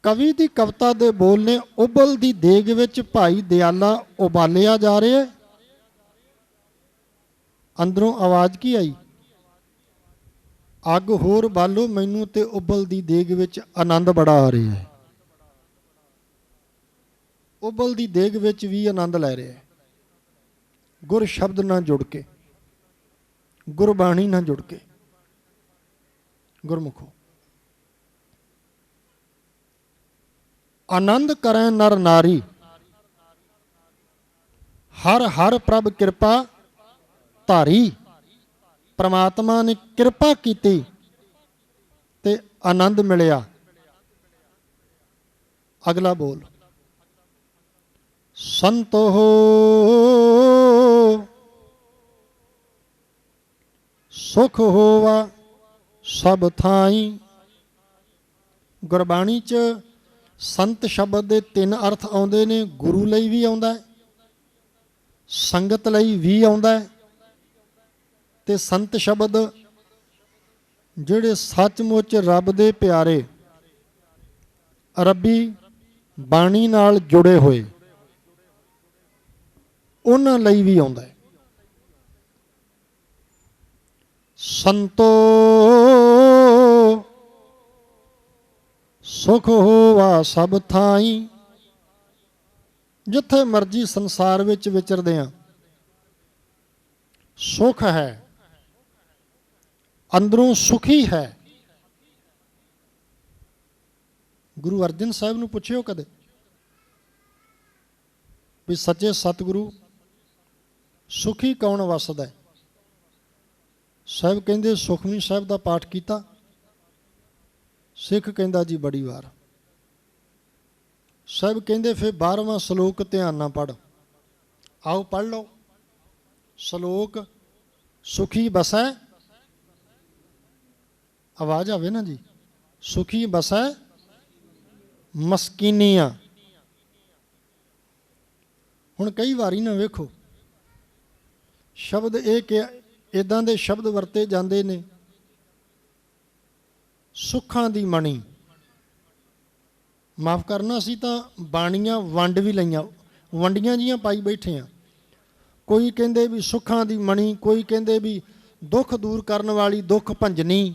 ਕਵੀ ਦੀ ਕਵਿਤਾ ਦੇ ਬੋਲ ਨੇ, ਉਬਲਦੀ ਦੇਗ ਵਿੱਚ ਭਾਈ ਦਿਆਲਾ ਉਬਾਲਿਆ ਜਾ ਰਿਹਾ। ਅੰਦਰੋਂ ਆਵਾਜ਼ ਕੀ ਆਈ? ਅੱਗ ਹੋਰ ਬਾਲੋ ਮੈਨੂੰ ਤੇ ਉਬਲਦੀ ਦੇਗ ਵਿੱਚ ਆਨੰਦ ਬੜਾ ਆ ਰਿਹਾ ਹੈ। ਉਬਲਦੀ ਦੇਗ ਵਿੱਚ ਵੀ ਆਨੰਦ ਲੈ ਰਿਹਾ ਹੈ, ਗੁਰ ਸ਼ਬਦ ਨਾਲ ਜੁੜ ਕੇ, ਗੁਰਬਾਣੀ ਨਾਲ ਜੁੜ ਕੇ। ਗੁਰਮੁਖੋ, ਆਨੰਦ ਕਰੈ ਨਰ ਨਾਰੀ, ਹਰ ਹਰ ਪ੍ਰਭ ਕਿਰਪਾ ਧਾਰੀ। ਪ੍ਰਮਾਤਮਾ ਨੇ ਕਿਰਪਾ ਕੀਤੀ ਤੇ ਆਨੰਦ ਮਿਲਿਆ। ਅਗਲਾ ਬੋਲ, ਸੰਤੋ ਸੁਖ ਹੋਵਾ ਸਭ ਥਾਈ। ਗੁਰਬਾਣੀ 'ਚ ਸੰਤ ਸ਼ਬਦ ਦੇ 3 ਅਰਥ ਆਉਂਦੇ ਨੇ। ਗੁਰੂ ਲਈ ਵੀ ਆਉਂਦਾ, ਸੰਗਤ ਲਈ ਵੀ ਆਉਂਦਾ, ਤੇ ਸੰਤ ਸ਼ਬਦ ਜਿਹੜੇ ਸੱਚਮੁੱਚ ਰੱਬ ਦੇ ਪਿਆਰੇ ਰੱਬੀ ਬਾਣੀ ਨਾਲ ਜੁੜੇ ਹੋਏ, ਉਹਨਾਂ ਲਈ ਵੀ ਆਉਂਦਾ ਹੈ। ਸੰਤੋ ਸੁਖ ਹੋਵਾ ਸਭ ਥਾਈ। ਜਿੱਥੇ ਮਰਜੀ ਸੰਸਾਰ ਵਿੱਚ ਵਿਚਰਦੇ ਹਾਂ, ਸੁਖ ਹੈ, ਅੰਦਰੋਂ ਸੁਖੀ ਹੈ। ਗੁਰੂ ਅਰਜਨ ਸਾਹਿਬ ਨੂੰ ਪੁੱਛਿਓ ਕਦੇ ਵੀ ਸੱਚੇ ਸਤਿਗੁਰੂ ਸੁਖੀ ਕੌਣ ਵਸਦਾ ਹੈ? ਸਾਹਿਬ ਕਹਿੰਦੇ ਸੁਖਮਨੀ ਸਾਹਿਬ ਦਾ ਪਾਠ ਕੀਤਾ। ਸਿੱਖ ਕਹਿੰਦਾ ਜੀ ਬੜੀ ਵਾਰ। ਸਾਹਿਬ ਕਹਿੰਦੇ ਫਿਰ 12ਵਾਂ ਸ਼ਲੋਕ ਧਿਆਨ ਨਾਲ ਪੜ੍ਹ। ਆਓ ਪੜ੍ਹ ਲਓ ਸ਼ਲੋਕ। ਸੁਖੀ ਬਸੈ, ਆਵਾਜ਼ ਆਵੇ ਨਾ ਜੀ, ਸੁਖੀ ਬਸੈ ਮਸਕੀਨੀਆਂ। ਹੁਣ ਕਈ ਵਾਰੀ ਨਾ ਵੇਖੋ ਸ਼ਬਦ ਇਹ ਕਿ ਇੱਦਾਂ ਦੇ ਸ਼ਬਦ ਵਰਤੇ ਜਾਂਦੇ ਨੇ, ਸੁੱਖਾਂ ਦੀ ਮਣੀ। ਮਾਫ ਕਰਨਾ, ਅਸੀਂ ਤਾਂ ਬਾਣੀਆਂ ਵੰਡ ਵੀ ਲਈਆਂ, ਵੰਡੀਆਂ ਜੀਆਂ ਪਾਈ ਬੈਠੇ ਹਾਂ। ਕੋਈ ਕਹਿੰਦੇ ਵੀ ਸੁੱਖਾਂ ਦੀ ਮਣੀ, ਕੋਈ ਕਹਿੰਦੇ ਵੀ ਦੁੱਖ ਦੂਰ ਕਰਨ ਵਾਲੀ ਦੁੱਖ ਭੰਜਨੀ।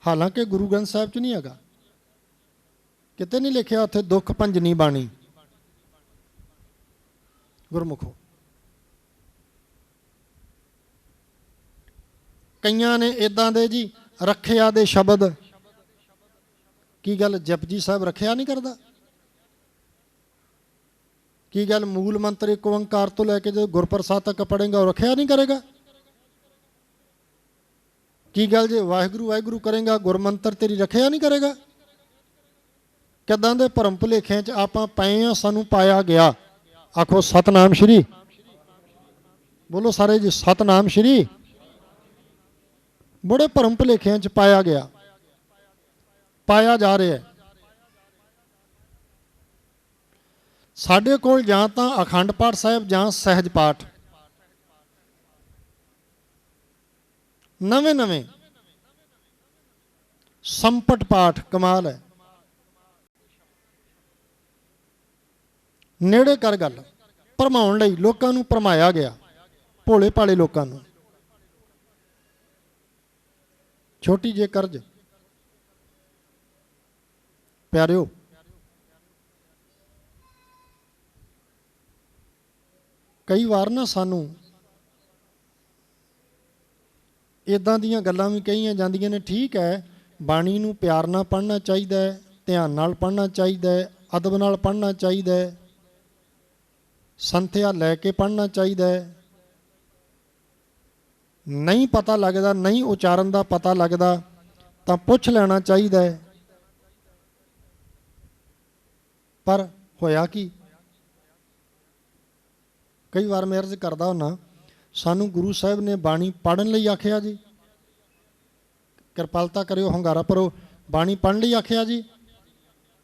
ਹਾਲਾਂਕਿ ਗੁਰੂ ਗ੍ਰੰਥ ਸਾਹਿਬ 'ਚ ਨਹੀਂ ਹੈਗਾ, ਕਿਤੇ ਨਹੀਂ ਲਿਖਿਆ ਉੱਥੇ ਦੁੱਖ ਭੰਜਨੀ ਬਾਣੀ। ਗੁਰਮੁਖੋ, ਕਈਆਂ ਨੇ ਇੱਦਾਂ ਦੇ ਜੀ ਰੱਖਿਆ ਦੇ ਸ਼ਬਦ। ਕੀ ਗੱਲ ਜਪਜੀ ਸਾਹਿਬ ਰੱਖਿਆ ਨਹੀਂ ਕਰਦਾ? ਕੀ ਗੱਲ ਮੂਲ ਮੰਤਰ ਇੱਕ ਓੰਕਾਰ ਤੋਂ ਲੈ ਕੇ ਜਦੋਂ ਗੁਰਪ੍ਰਸਾਦ ਤੱਕ ਪੜ੍ਹੇਗਾ ਉਹ ਰੱਖਿਆ ਨਹੀਂ ਕਰੇਗਾ? ਕੀ ਗੱਲ ਜੇ ਵਾਹਿਗੁਰੂ ਵਾਹਿਗੁਰੂ ਕਰੇਗਾ ਗੁਰਮੰਤਰ ਤੇਰੀ ਰੱਖਿਆ ਨਹੀਂ ਕਰੇਗਾ? ਕਿੱਦਾਂ ਦੇ ਭਰਮ ਭੁਲੇਖਿਆਂ 'ਚ ਆਪਾਂ ਪਏ ਹਾਂ, ਸਾਨੂੰ ਪਾਇਆ ਗਿਆ। ਆਖੋ ਸਤਨਾਮ ਸ਼੍ਰੀ। ਬੋਲੋ ਸਾਰੇ ਜੀ ਸਤਨਾਮ ਸ਼੍ਰੀ। ਬੜੇ ਭਰਮ ਭੁਲੇਖਿਆਂ 'ਚ ਪਾਇਆ ਗਿਆ, ਪਾਇਆ ਜਾ ਰਿਹਾ ਹੈ। ਸਾਡੇ ਕੋਲ ਜਾਂ ਤਾਂ ਅਖੰਡ ਪਾਠ ਸਾਹਿਬ ਜਾਂ ਸਹਿਜ ਪਾਠ, ਨਵੇਂ ਨਵੇਂ ਸੰਪਟ ਪਾਠ। ਕਮਾਲ ਹੈ। ਨੇੜੇ ਕਰ ਗੱਲ, ਭਰਮਾਉਣ ਲਈ ਲੋਕਾਂ ਨੂੰ ਭਰਮਾਇਆ ਗਿਆ, ਭੋਲੇ ਭਾਲੇ ਲੋਕਾਂ ਨੂੰ। ਛੋਟੀ ਜਿਹੀ ਕਰਜ਼ ਪਿਆਰਿਓ, ਕਈ ਵਾਰ ਨਾ ਸਾਨੂੰ ਇੱਦਾਂ ਦੀਆਂ ਗੱਲਾਂ ਵੀ ਕਹੀਆਂ ਜਾਂਦੀਆਂ ਨੇ। ਠੀਕ ਹੈ, ਬਾਣੀ ਨੂੰ ਪਿਆਰ ਨਾਲ ਪੜ੍ਹਨਾ ਚਾਹੀਦਾ ਹੈ, ਧਿਆਨ ਨਾਲ ਪੜ੍ਹਨਾ ਚਾਹੀਦਾ ਹੈ, ਅਦਬ ਨਾਲ ਪੜ੍ਹਨਾ ਚਾਹੀਦਾ ਹੈ, ਸੰਥਿਆ ਲੈ ਕੇ ਪੜ੍ਹਨਾ ਚਾਹੀਦਾ ਹੈ। ਨਹੀਂ ਪਤਾ ਲੱਗਦਾ, ਨਹੀਂ ਉਚਾਰਨ ਦਾ ਪਤਾ ਲੱਗਦਾ ਤਾਂ ਪੁੱਛ ਲੈਣਾ ਚਾਹੀਦਾ ਹੈ। ਪਰ ਹੋਇਆ ਕੀ, ਕਈ ਵਾਰ ਮੈਂ ਅਰਜ਼ ਕਰਦਾ ਹੁੰਦਾ ਸਾਨੂੰ ਗੁਰੂ ਸਾਹਿਬ ਨੇ ਬਾਣੀ ਪੜ੍ਹਨ ਲਈ ਆਖਿਆ ਜੀ। ਕਿਰਪਾਲਤਾ ਕਰਿਓ, ਹੰਗਾਰਾ ਭਰੋ। ਬਾਣੀ ਪੜ੍ਹਨ ਲਈ ਆਖਿਆ ਜੀ।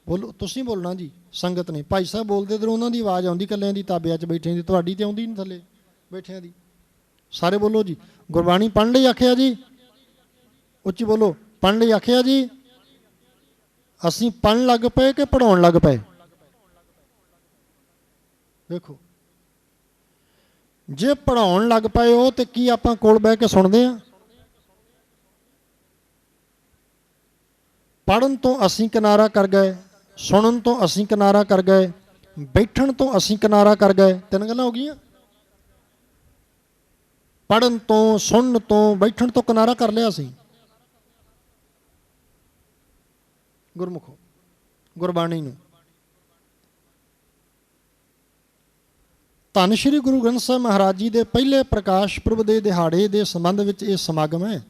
ਬੋਲੋ, ਤੁਸੀਂ ਬੋਲਣਾ ਜੀ, ਸੰਗਤ ਨੇ। ਭਾਈ ਸਾਹਿਬ ਬੋਲਦੇ ਇੱਧਰੋਂ, ਉਹਨਾਂ ਦੀ ਆਵਾਜ਼ ਆਉਂਦੀ ਇਕੱਲਿਆਂ ਦੀ, ਤਾਬਿਆਂ 'ਚ ਬੈਠਿਆਂ ਦੀ। ਤੁਹਾਡੀ ਤਾਂ ਆਉਂਦੀ ਨਹੀਂ ਥੱਲੇ ਬੈਠਿਆਂ ਦੀ। ਸਾਰੇ ਬੋਲੋ ਜੀ। ਗੁਰਬਾਣੀ ਪੜ੍ਹਨ ਲਈ ਆਖਿਆ ਜੀ। ਉੱਚੀ ਬੋਲੋ, ਪੜ੍ਹਨ ਲਈ ਆਖਿਆ ਜੀ। ਅਸੀਂ ਪੜ੍ਹਨ ਲੱਗ ਪਏ ਕਿ ਪੜ੍ਹਾਉਣ ਲੱਗ ਪਏ? ਵੇਖੋ, ਜੇ ਪੜ੍ਹਾਉਣ ਲੱਗ ਪਏ ਹੋ ਤੇ ਕੀ ਆਪਾਂ ਕੋਲ ਬਹਿ ਕੇ ਸੁਣਦੇ ਹਾਂ? ਪੜ੍ਹਨ ਤੋਂ ਅਸੀਂ ਕਿਨਾਰਾ ਕਰ ਗਏ, ਸੁਣਨ ਤੋਂ ਅਸੀਂ ਕਿਨਾਰਾ ਕਰ ਗਏ, ਬੈਠਣ ਤੋਂ ਅਸੀਂ ਕਿਨਾਰਾ ਕਰ ਗਏ। ਤਿੰਨ ਗੱਲਾਂ ਹੋ ਗਈਆਂ। ਪੜ੍ਹਨ ਤੋਂ, ਸੁਣਨ ਤੋਂ, ਬੈਠਣ ਤੋਂ ਕਿਨਾਰਾ ਕਰ ਲਿਆ ਅਸੀਂ। ਗੁਰਮੁਖੋ, ਗੁਰਬਾਣੀ ਨੂੰ। ਧੰਨ ਸ਼੍ਰੀ ਗੁਰੂ ਗ੍ਰੰਥ ਸਾਹਿਬ ਮਹਾਰਾਜ ਜੀ ਦੇ ਪਹਿਲੇ ਪ੍ਰਕਾਸ਼ ਪੁਰਬ ਦੇ ਦਿਹਾੜੇ ਦੇ ਸੰਬੰਧ ਵਿੱਚ ਇਹ ਸਮਾਗਮ ਹੈ।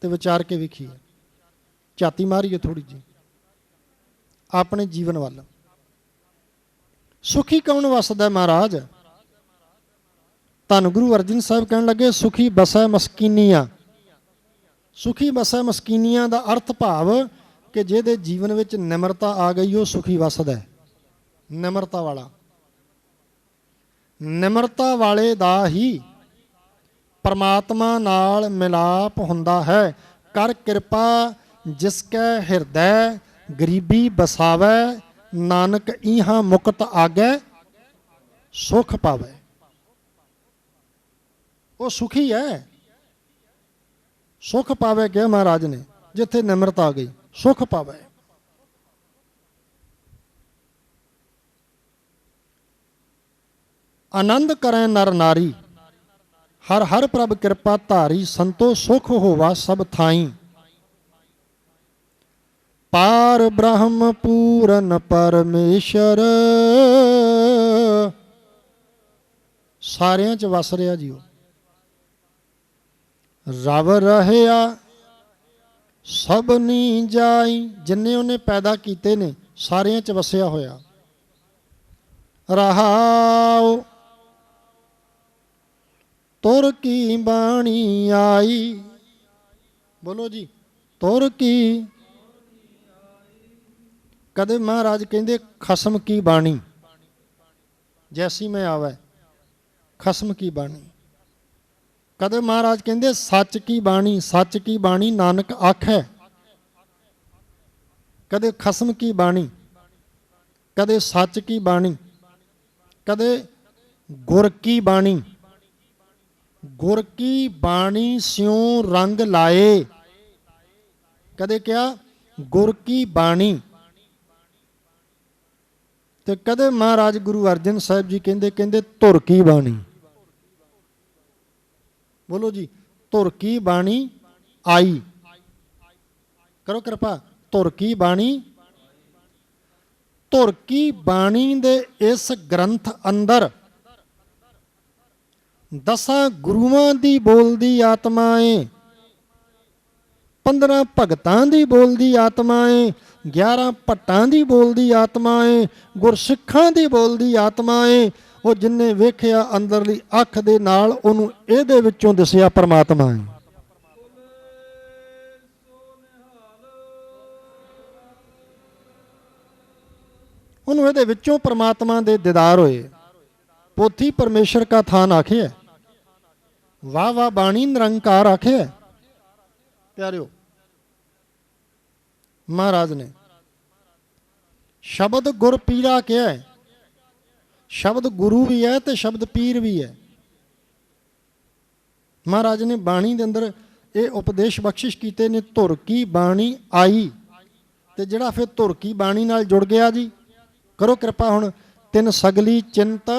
ਤੇ ਵਿਚਾਰ ਕੇ ਵੇਖੀਏ, ਝਾਤੀ ਮਾਰੀਏ ਥੋੜ੍ਹੀ ਜਿਹੀ ਆਪਣੇ ਜੀਵਨ ਵੱਲ। ਸੁਖੀ ਕੌਣ ਵਸਦਾ ਮਹਾਰਾਜ? ਧੰਨ ਗੁਰੂ ਅਰਜਨ ਸਾਹਿਬ ਕਹਿਣ ਲੱਗੇ, ਸੁਖੀ ਬਸੈ ਮਸਕੀਨੀਆਂ। ਸੁਖੀ ਬਸੈ ਮਸਕੀਨੀਆਂ ਦਾ ਅਰਥ ਭਾਵ ਕਿ ਜਿਹਦੇ ਜੀਵਨ ਵਿੱਚ ਨਿਮਰਤਾ ਆ ਗਈ ਉਹ ਸੁਖੀ ਵਸਦਾ। ਨਿਮਰਤਾ ਵਾਲਾ, ਨਿਮਰਤਾ ਵਾਲੇ ਦਾ ਹੀ ਪਰਮਾਤਮਾ ਨਾਲ ਮਿਲਾਪ ਹੁੰਦਾ ਹੈ। ਕਰ ਕਿਰਪਾ ਜਿਸ ਕੈ ਹਿਰਦੈ ਗਰੀਬੀ ਬਸਾਵੈ, ਨਾਨਕ ਇਹਾਂ ਮੁਕਤ ਆਗੈ ਸੁਖ ਪਾਵੈ। ਉਹ ਸੁਖੀ ਹੈ, ਸੁਖ ਪਾਵੇ ਕਿਹਾ ਮਹਾਰਾਜ ਨੇ। ਜਿੱਥੇ ਨਿਮਰਤਾ ਆ ਗਈ ਸੁਖ ਪਾਵੇ। ਆਨੰਦ ਕਰੈ ਨਰ ਨਾਰੀ, ਹਰ ਹਰ ਪ੍ਰਭ ਕਿਰਪਾ ਧਾਰੀ, ਸੰਤੋ ਸੁਖ ਹੋਵਾ ਸਭ ਥਾਈ। ਪਾਰ ਬ੍ਰਹਮ ਪੂਰਨ ਪਰਮੇਸ਼ਰ, ਸਾਰਿਆਂ 'ਚ ਵਸ ਰਿਹਾ ਜੀ ਉਹ। ਰਵ ਰਹਿਆ ਸਭ ਨੀ ਜਾਈ, ਜਿੰਨੇ ਉਹਨੇ ਪੈਦਾ ਕੀਤੇ ਨੇ ਸਾਰਿਆਂ 'ਚ ਵਸਿਆ ਹੋਇਆ। ਰਹਾਉ ਤੁਰ ਕੀ ਬਾਣੀ ਆਈ। ਬੋਲੋ ਜੀ, ਤੁਰ ਕੀ। ਕਦੇ ਮਹਾਰਾਜ ਕਹਿੰਦੇ ਖਸਮ ਕੀ ਬਾਣੀ, ਜੈਸੀ ਮੈਂ ਆਵੈ ਖਸਮ ਕੀ ਬਾਣੀ। ਕਦੇ ਮਹਾਰਾਜ ਕਹਿੰਦੇ ਸੱਚ ਕੀ ਬਾਣੀ, ਸੱਚ ਕੀ ਬਾਣੀ ਨਾਨਕ ਆਖੈ। ਕਦੇ ਖਸਮ ਕੀ ਬਾਣੀ, ਕਦੇ ਸੱਚ ਕੀ ਬਾਣੀ, ਕਦੇ ਗੁਰ ਕੀ ਬਾਣੀ। ਗੁਰ ਕੀ ਬਾਣੀ ਸਿਉ ਰੰਗ ਲਾਏ। ਕਦੇ ਕਿਹਾ ਗੁਰ ਕੀ ਬਾਣੀ। ਤੇ ਕਦੇ ਮਹਾਰਾਜ ਗੁਰੂ ਅਰਜਨ ਸਾਹਿਬ ਜੀ ਕਹਿੰਦੇ ਧੁਰ ਕੀ ਬਾਣੀ। ਬੋਲੋ ਜੀ, ਧੁਰ ਕੀ ਬਾਣੀ ਆਈ। ਕਰੋ ਕਿਰਪਾ, ਧੁਰ ਕੀ ਬਾਣੀ। ਧੁਰ ਕੀ ਬਾਣੀ ਦੇ ਇਸ ਗ੍ਰੰਥ ਅੰਦਰ ਦਸਾਂ ਗੁਰੂਆਂ ਦੀ ਬੋਲਦੀ ਆਤਮਾ ਏ, 15 ਭਗਤਾਂ ਦੀ ਬੋਲਦੀ ਆਤਮਾ ਏ, 11 ਭੱਟਾਂ ਦੀ ਬੋਲਦੀ ਆਤਮਾ ਏ, ਗੁਰਸਿੱਖਾਂ ਦੀ ਬੋਲਦੀ ਆਤਮਾ ਏ। ਉਹ ਜਿੰਨੇ ਵੇਖਿਆ ਅੰਦਰਲੀ ਅੱਖ ਦੇ ਨਾਲ ਉਹਨੂੰ ਇਹਦੇ ਵਿੱਚੋਂ ਦਿਸਿਆ ਪਰਮਾਤਮਾ ਹੈ। ਉਹਨੂੰ ਇਹਦੇ ਵਿੱਚੋਂ ਪਰਮਾਤਮਾ ਦੇ ਦੀਦਾਰ ਹੋਏ। ਪੋਥੀ ਪਰਮੇਸ਼ਰ ਕਾ ਥਾਨ ਆਖਿਆ, ਵਾਹ ਵਾਹ ਬਾਣੀ ਨਿਰੰਕਾਰ ਆਖਿਆ। ਪਿਆਰਿਓ, ਮਹਾਰਾਜ ਨੇ ਸ਼ਬਦ ਗੁਰ ਪੀਰਾ ਕਿਹਾ ਹੈ। ਸ਼ਬਦ ਗੁਰੂ ਵੀ ਹੈ ਤੇ ਸ਼ਬਦ ਪੀਰ ਵੀ ਹੈ। ਮਹਾਰਾਜ ਨੇ ਬਾਣੀ ਦੇ ਅੰਦਰ ਇਹ ਉਪਦੇਸ਼ ਬਖਸ਼ਿਸ਼ ਕੀਤੇ ਨੇ, ਧੁਰ ਕੀ ਬਾਣੀ ਆਈ। ਤੇ ਜਿਹੜਾ ਫਿਰ ਧੁਰ ਕੀ ਬਾਣੀ ਨਾਲ ਜੁੜ ਗਿਆ ਜੀ, ਕਰੋ ਕਿਰਪਾ ਹੁਣ ਤਿੰਨ ਸਗਲੀ ਚਿੰਤ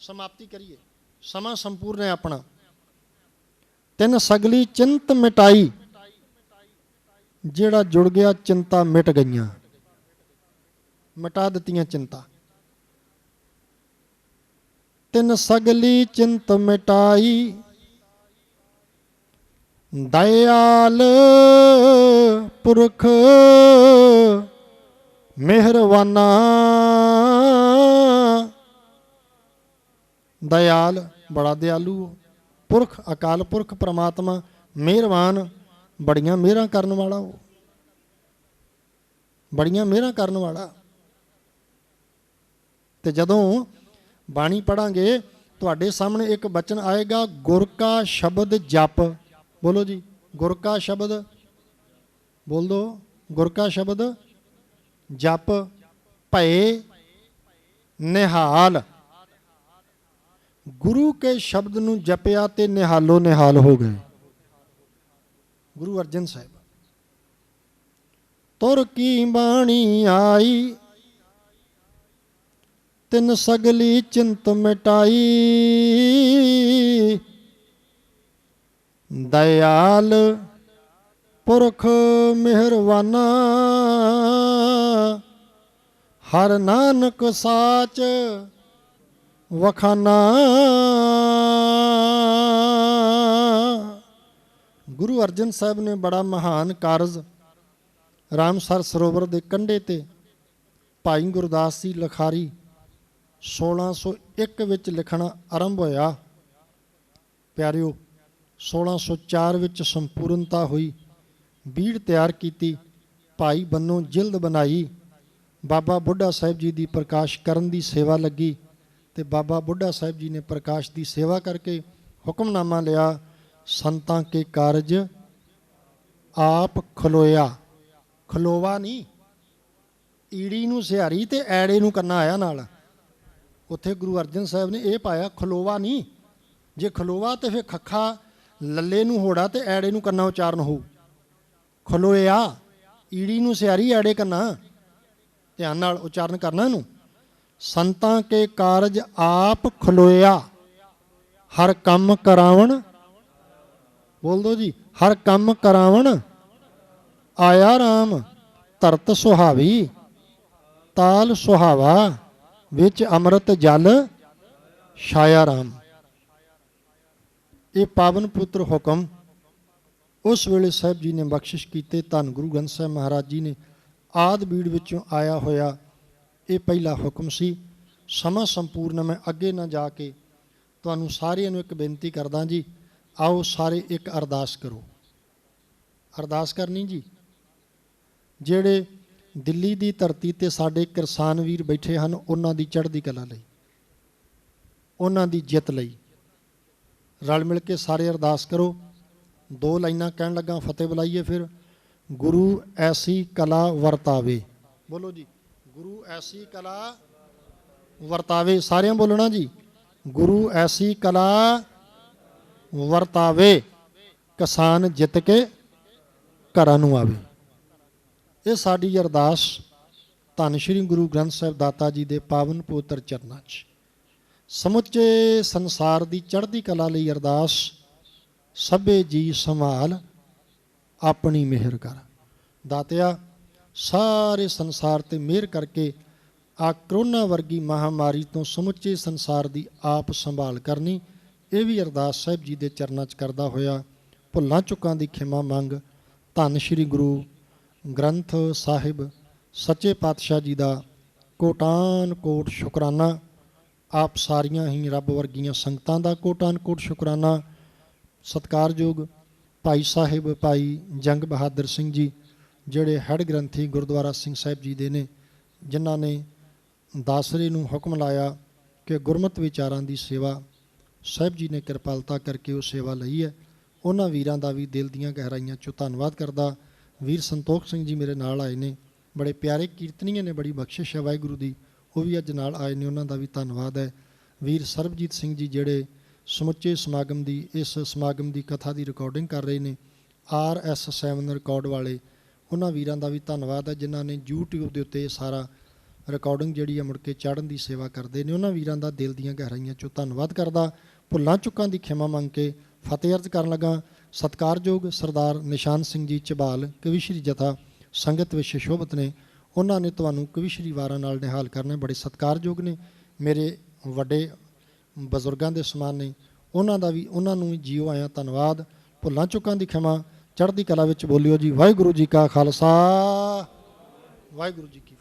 ਸਮਾਪਤੀ ਕਰੀਏ। ਸਮਾਂ ਸੰਪੂਰਨ ਹੈ ਆਪਣਾ। ਤਿੰਨ ਸਗਲੀ ਚਿੰਤ ਮਿਟਾਈ। ਜਿਹੜਾ ਜੁੜ ਗਿਆ ਚਿੰਤਾ ਮਿਟ ਗਈਆਂ, ਮਿਟਾ ਦਿੱਤੀਆਂ ਚਿੰਤਾ। ਤਿੰਨ ਸਗਲੀ ਚਿੰਤ ਮਿਟਾਈ, ਦਇਆਲ ਪੁਰਖ ਮਿਹਰਵਾਨਾ। दयाल बड़ा दयालू, पुरख अकाल पुरख परमात्मा मेहरबान, बड़ियां मेहरां करन वाला, वो बड़ियां मेहरां करन वाला। ते जदों बाणी पढ़ांगे तुहाडे सामने एक बचन आएगा, गुर का शब्द जप। बोलो जी, गुर का शब्द बोल दो, गुर का शब्द जप भय निहाल। गुरु के शब्द नूं जपिया ते निहालो निहाल हो गए। गुरु अर्जन साहिब, तुर की बाणी आई तिन सगली चिंत मिटाई, दयाल पुरख मेहरबाना, हर नानक साच वखाना। गुरु अर्जन साहब ने बड़ा महान कारज रामसर सरोवर के कंढे ते भाई गुरदास जी लखारी 1601 विच लिखना आरंभ होया। प्यारिओ 1604 विच संपूर्णता हुई, बीड़ तैयार की, भाई बन्नों जिल्द बनाई, बाबा बुढ़ा साहिब जी की प्रकाश करन दी सेवा लगी, ते बाबा बुढ़ा साहिब जी ने प्रकाश की सेवा करके हुक्मनामा लिया, संतां के कारज आप खलोया। खलोवा नहीं, ईड़ी नूं सिहारी ते ऐड़े नूं करना आया नाल। उत्थे गुरु अर्जन साहब ने यह पाया खलोवा नहीं, जे खलोवा तो फिर खखा लल्ले नूं होड़ा ते ऐड़े नूं करना उचारण हो। खलोया ईड़ी नूं सिहारी ऐड़े करना, ध्यान नाल उचारण करना नूं। संतां के कारज आप खलोया, हर कम करावण, बोल दो जी, हर कम करावण आया राम, धरत सुहावी ताल सुहावा, विच अमृत जल छाया राम। ये पावन पुत्र हुक्म उस वेले साहब जी ने बख्शिश कीते। धन गुरु ग्रंथ साहब महाराज जी ने आदि बीड़ विचों आया होया ये पहला हुक्म सी। समा संपूर्ण मैं अगे ना जाके तुहानूं सारिआं नूं एक बेनती करदा जी, आओ सारे एक अरदास करो। अरदास करनी जी, ਜਿਹੜੇ ਦਿੱਲੀ ਦੀ ਧਰਤੀ ਤੇ ਸਾਡੇ ਕਿਸਾਨ ਵੀਰ ਬੈਠੇ ਹਨ, ਉਹਨਾਂ ਦੀ ਚੜ੍ਹਦੀ ਕਲਾ ਲਈ, ਉਹਨਾਂ ਦੀ ਜਿੱਤ ਲਈ ਰਲ ਮਿਲ ਕੇ ਸਾਰੇ ਅਰਦਾਸ ਕਰੋ। ਦੋ ਲਾਈਨਾਂ ਕਹਿਣ ਲੱਗਾ, ਫਤਿਹ ਬੁਲਾਈਏ ਫਿਰ। ਗੁਰੂ ਐਸੀ ਕਲਾ ਵਰਤਾਵੇ, ਬੋਲੋ ਜੀ, ਗੁਰੂ ਐਸੀ ਕਲਾ ਵਰਤਾਵੇ। ਸਾਰਿਆਂ ਬੋਲਣਾ ਜੀ, ਗੁਰੂ ਐਸੀ ਕਲਾ ਵਰਤਾਵੇ, ਕਿਸਾਨ ਜਿੱਤ ਕੇ ਘਰਾਂ ਨੂੰ ਆਵੇ। ਇਹ ਸਾਡੀ ਅਰਦਾਸ ਧੰਨ ਸ਼੍ਰੀ ਗੁਰੂ ਗ੍ਰੰਥ ਸਾਹਿਬ ਦਾਤਾ ਜੀ ਦੇ ਪਾਵਨ ਪਵਿੱਤਰ ਚਰਨਾਂ 'ਚ ਸਮੁੱਚੇ ਸੰਸਾਰ ਦੀ ਚੜ੍ਹਦੀ ਕਲਾ ਲਈ ਅਰਦਾਸ। ਸਭੇ ਜੀ ਸੰਭਾਲ ਆਪਣੀ ਮਿਹਰ ਕਰ। ਦਾਤਿਆ ਸਾਰੇ ਸੰਸਾਰ ਤੇ ਮਿਹਰ ਕਰਕੇ ਆ ਕਰੋਨਾ ਵਰਗੀ ਮਹਾਮਾਰੀ ਤੋਂ ਸਮੁੱਚੇ ਸੰਸਾਰ ਦੀ ਆਪ ਸੰਭਾਲ ਕਰਨੀ। ਇਹ ਵੀ ਅਰਦਾਸ ਸਾਹਿਬ ਜੀ ਦੇ ਚਰਨਾਂ 'ਚ ਕਰਦਾ ਹੋਇਆ ਭੁੱਲਾਂ ਚੁੱਕਾਂ ਦੀ ਖਿਮਾ ਮੰਗ। ਧੰਨ ਸ਼੍ਰੀ ਗੁਰੂ ਗ੍ਰੰਥ ਸਾਹਿਬ ਸੱਚੇ ਪਾਤਸ਼ਾਹ ਜੀ ਦਾ ਕੋਟਾਨ ਕੋਟ ਸ਼ੁਕਰਾਨਾ। ਆਪ ਸਾਰੀਆਂ ਹੀ ਰੱਬ ਵਰਗੀਆਂ ਸੰਗਤਾਂ ਦਾ ਕੋਟਾਨ ਕੋਟ ਸ਼ੁਕਰਾਨਾ। ਸਤਿਕਾਰਯੋਗ ਭਾਈ ਸਾਹਿਬ ਭਾਈ ਜੰਗ ਬਹਾਦਰ ਸਿੰਘ ਜੀ, ਜਿਹੜੇ ਹੈਡ ਗ੍ਰੰਥੀ ਗੁਰਦੁਆਰਾ ਸਿੰਘ ਸਾਹਿਬ ਜੀ ਦੇ ਨੇ, ਜਿਨ੍ਹਾਂ ਨੇ ਦਾਸਰੇ ਨੂੰ ਹੁਕਮ ਲਾਇਆ ਕਿ ਗੁਰਮਤਿ ਵਿਚਾਰਾਂ ਦੀ ਸੇਵਾ ਸਾਹਿਬ ਜੀ ਨੇ ਕਿਰਪਾਲਤਾ ਕਰਕੇ ਉਹ ਸੇਵਾ ਲਈ ਹੈ। ਉਹਨਾਂ ਵੀਰਾਂ ਦਾ ਵੀ ਦਿਲ ਦੀਆਂ ਗਹਿਰਾਈਆਂ 'ਚੋਂ ਧੰਨਵਾਦ ਕਰਦਾ। ਵੀਰ ਸੰਤੋਖ ਸਿੰਘ ਜੀ ਮੇਰੇ ਨਾਲ ਆਏ ਨੇ, ਬੜੇ ਪਿਆਰੇ ਕੀਰਤਨੀਏ ਨੇ, ਬੜੀ ਬਖਸ਼ਿਸ਼ ਹੈ ਵਾਹਿਗੁਰੂ ਦੀ, ਉਹ ਵੀ ਅੱਜ ਨਾਲ ਆਏ ਨੇ, ਉਹਨਾਂ ਦਾ ਵੀ ਧੰਨਵਾਦ ਹੈ। ਵੀਰ ਸਰਬਜੀਤ ਸਿੰਘ ਜੀ ਜਿਹੜੇ ਸਮੁੱਚੇ ਸਮਾਗਮ ਦੀ ਇਸ ਸਮਾਗਮ ਦੀ ਕਥਾ ਦੀ ਰਿਕਾਰਡਿੰਗ ਕਰ ਰਹੇ ਨੇ, RS7 ਰਿਕਾਰਡ ਵਾਲੇ, ਉਹਨਾਂ ਵੀਰਾਂ ਦਾ ਵੀ ਧੰਨਵਾਦ ਹੈ ਜਿਨ੍ਹਾਂ ਨੇ YouTube ਦੇ ਉੱਤੇ ਸਾਰਾ ਰਿਕਾਰਡਿੰਗ ਜਿਹੜੀ ਹੈ ਮੁੜ ਕੇ ਚਾੜਨ ਦੀ ਸੇਵਾ ਕਰਦੇ ਨੇ। ਉਹਨਾਂ ਵੀਰਾਂ ਦਾ ਦਿਲ ਦੀਆਂ ਗਹਿਰਾਈਆਂ 'ਚੋਂ ਧੰਨਵਾਦ ਕਰਦਾ। ਭੁੱਲਾਂ ਚੁੱਕਾਂ ਦੀ ਖਿਮਾ ਮੰਗ ਕੇ ਫਤਿਹ ਅਰਜ਼ ਕਰਨ ਲੱਗਾ। ਸਤਿਕਾਰਯੋਗ ਸਰਦਾਰ ਨਿਸ਼ਾਨ ਸਿੰਘ ਜੀ ਝਬਾਲ ਕਵੀਸ਼ਰੀ ਜਥਾ ਸੰਗਤ ਵਿੱਚ ਸ਼ੋਭਤ ਨੇ, ਉਹਨਾਂ ਨੇ ਤੁਹਾਨੂੰ ਕਵੀਸ਼ਰੀ ਵਾਰਾਂ ਨਾਲ ਨਿਹਾਲ ਕਰਨਾ, ਬੜੇ ਸਤਿਕਾਰਯੋਗ ਨੇ, ਮੇਰੇ ਵੱਡੇ ਬਜ਼ੁਰਗਾਂ ਦੇ ਸਮਾਨ ਨੇ। ਉਹਨਾਂ ਦਾ ਵੀ, ਉਹਨਾਂ ਨੂੰ ਜੀਓ ਆਇਆ ਧੰਨਵਾਦ। ਭੁੱਲਾਂ ਚੁੱਕਾਂ ਦੀ ਖਿਮਾ, ਚੜ੍ਹਦੀ ਕਲਾ ਵਿੱਚ ਬੋਲਿਓ ਜੀ। ਵਾਹਿਗੁਰੂ ਜੀ ਕਾ ਖਾਲਸਾ, ਵਾਹਿਗੁਰੂ ਜੀ ਕੀ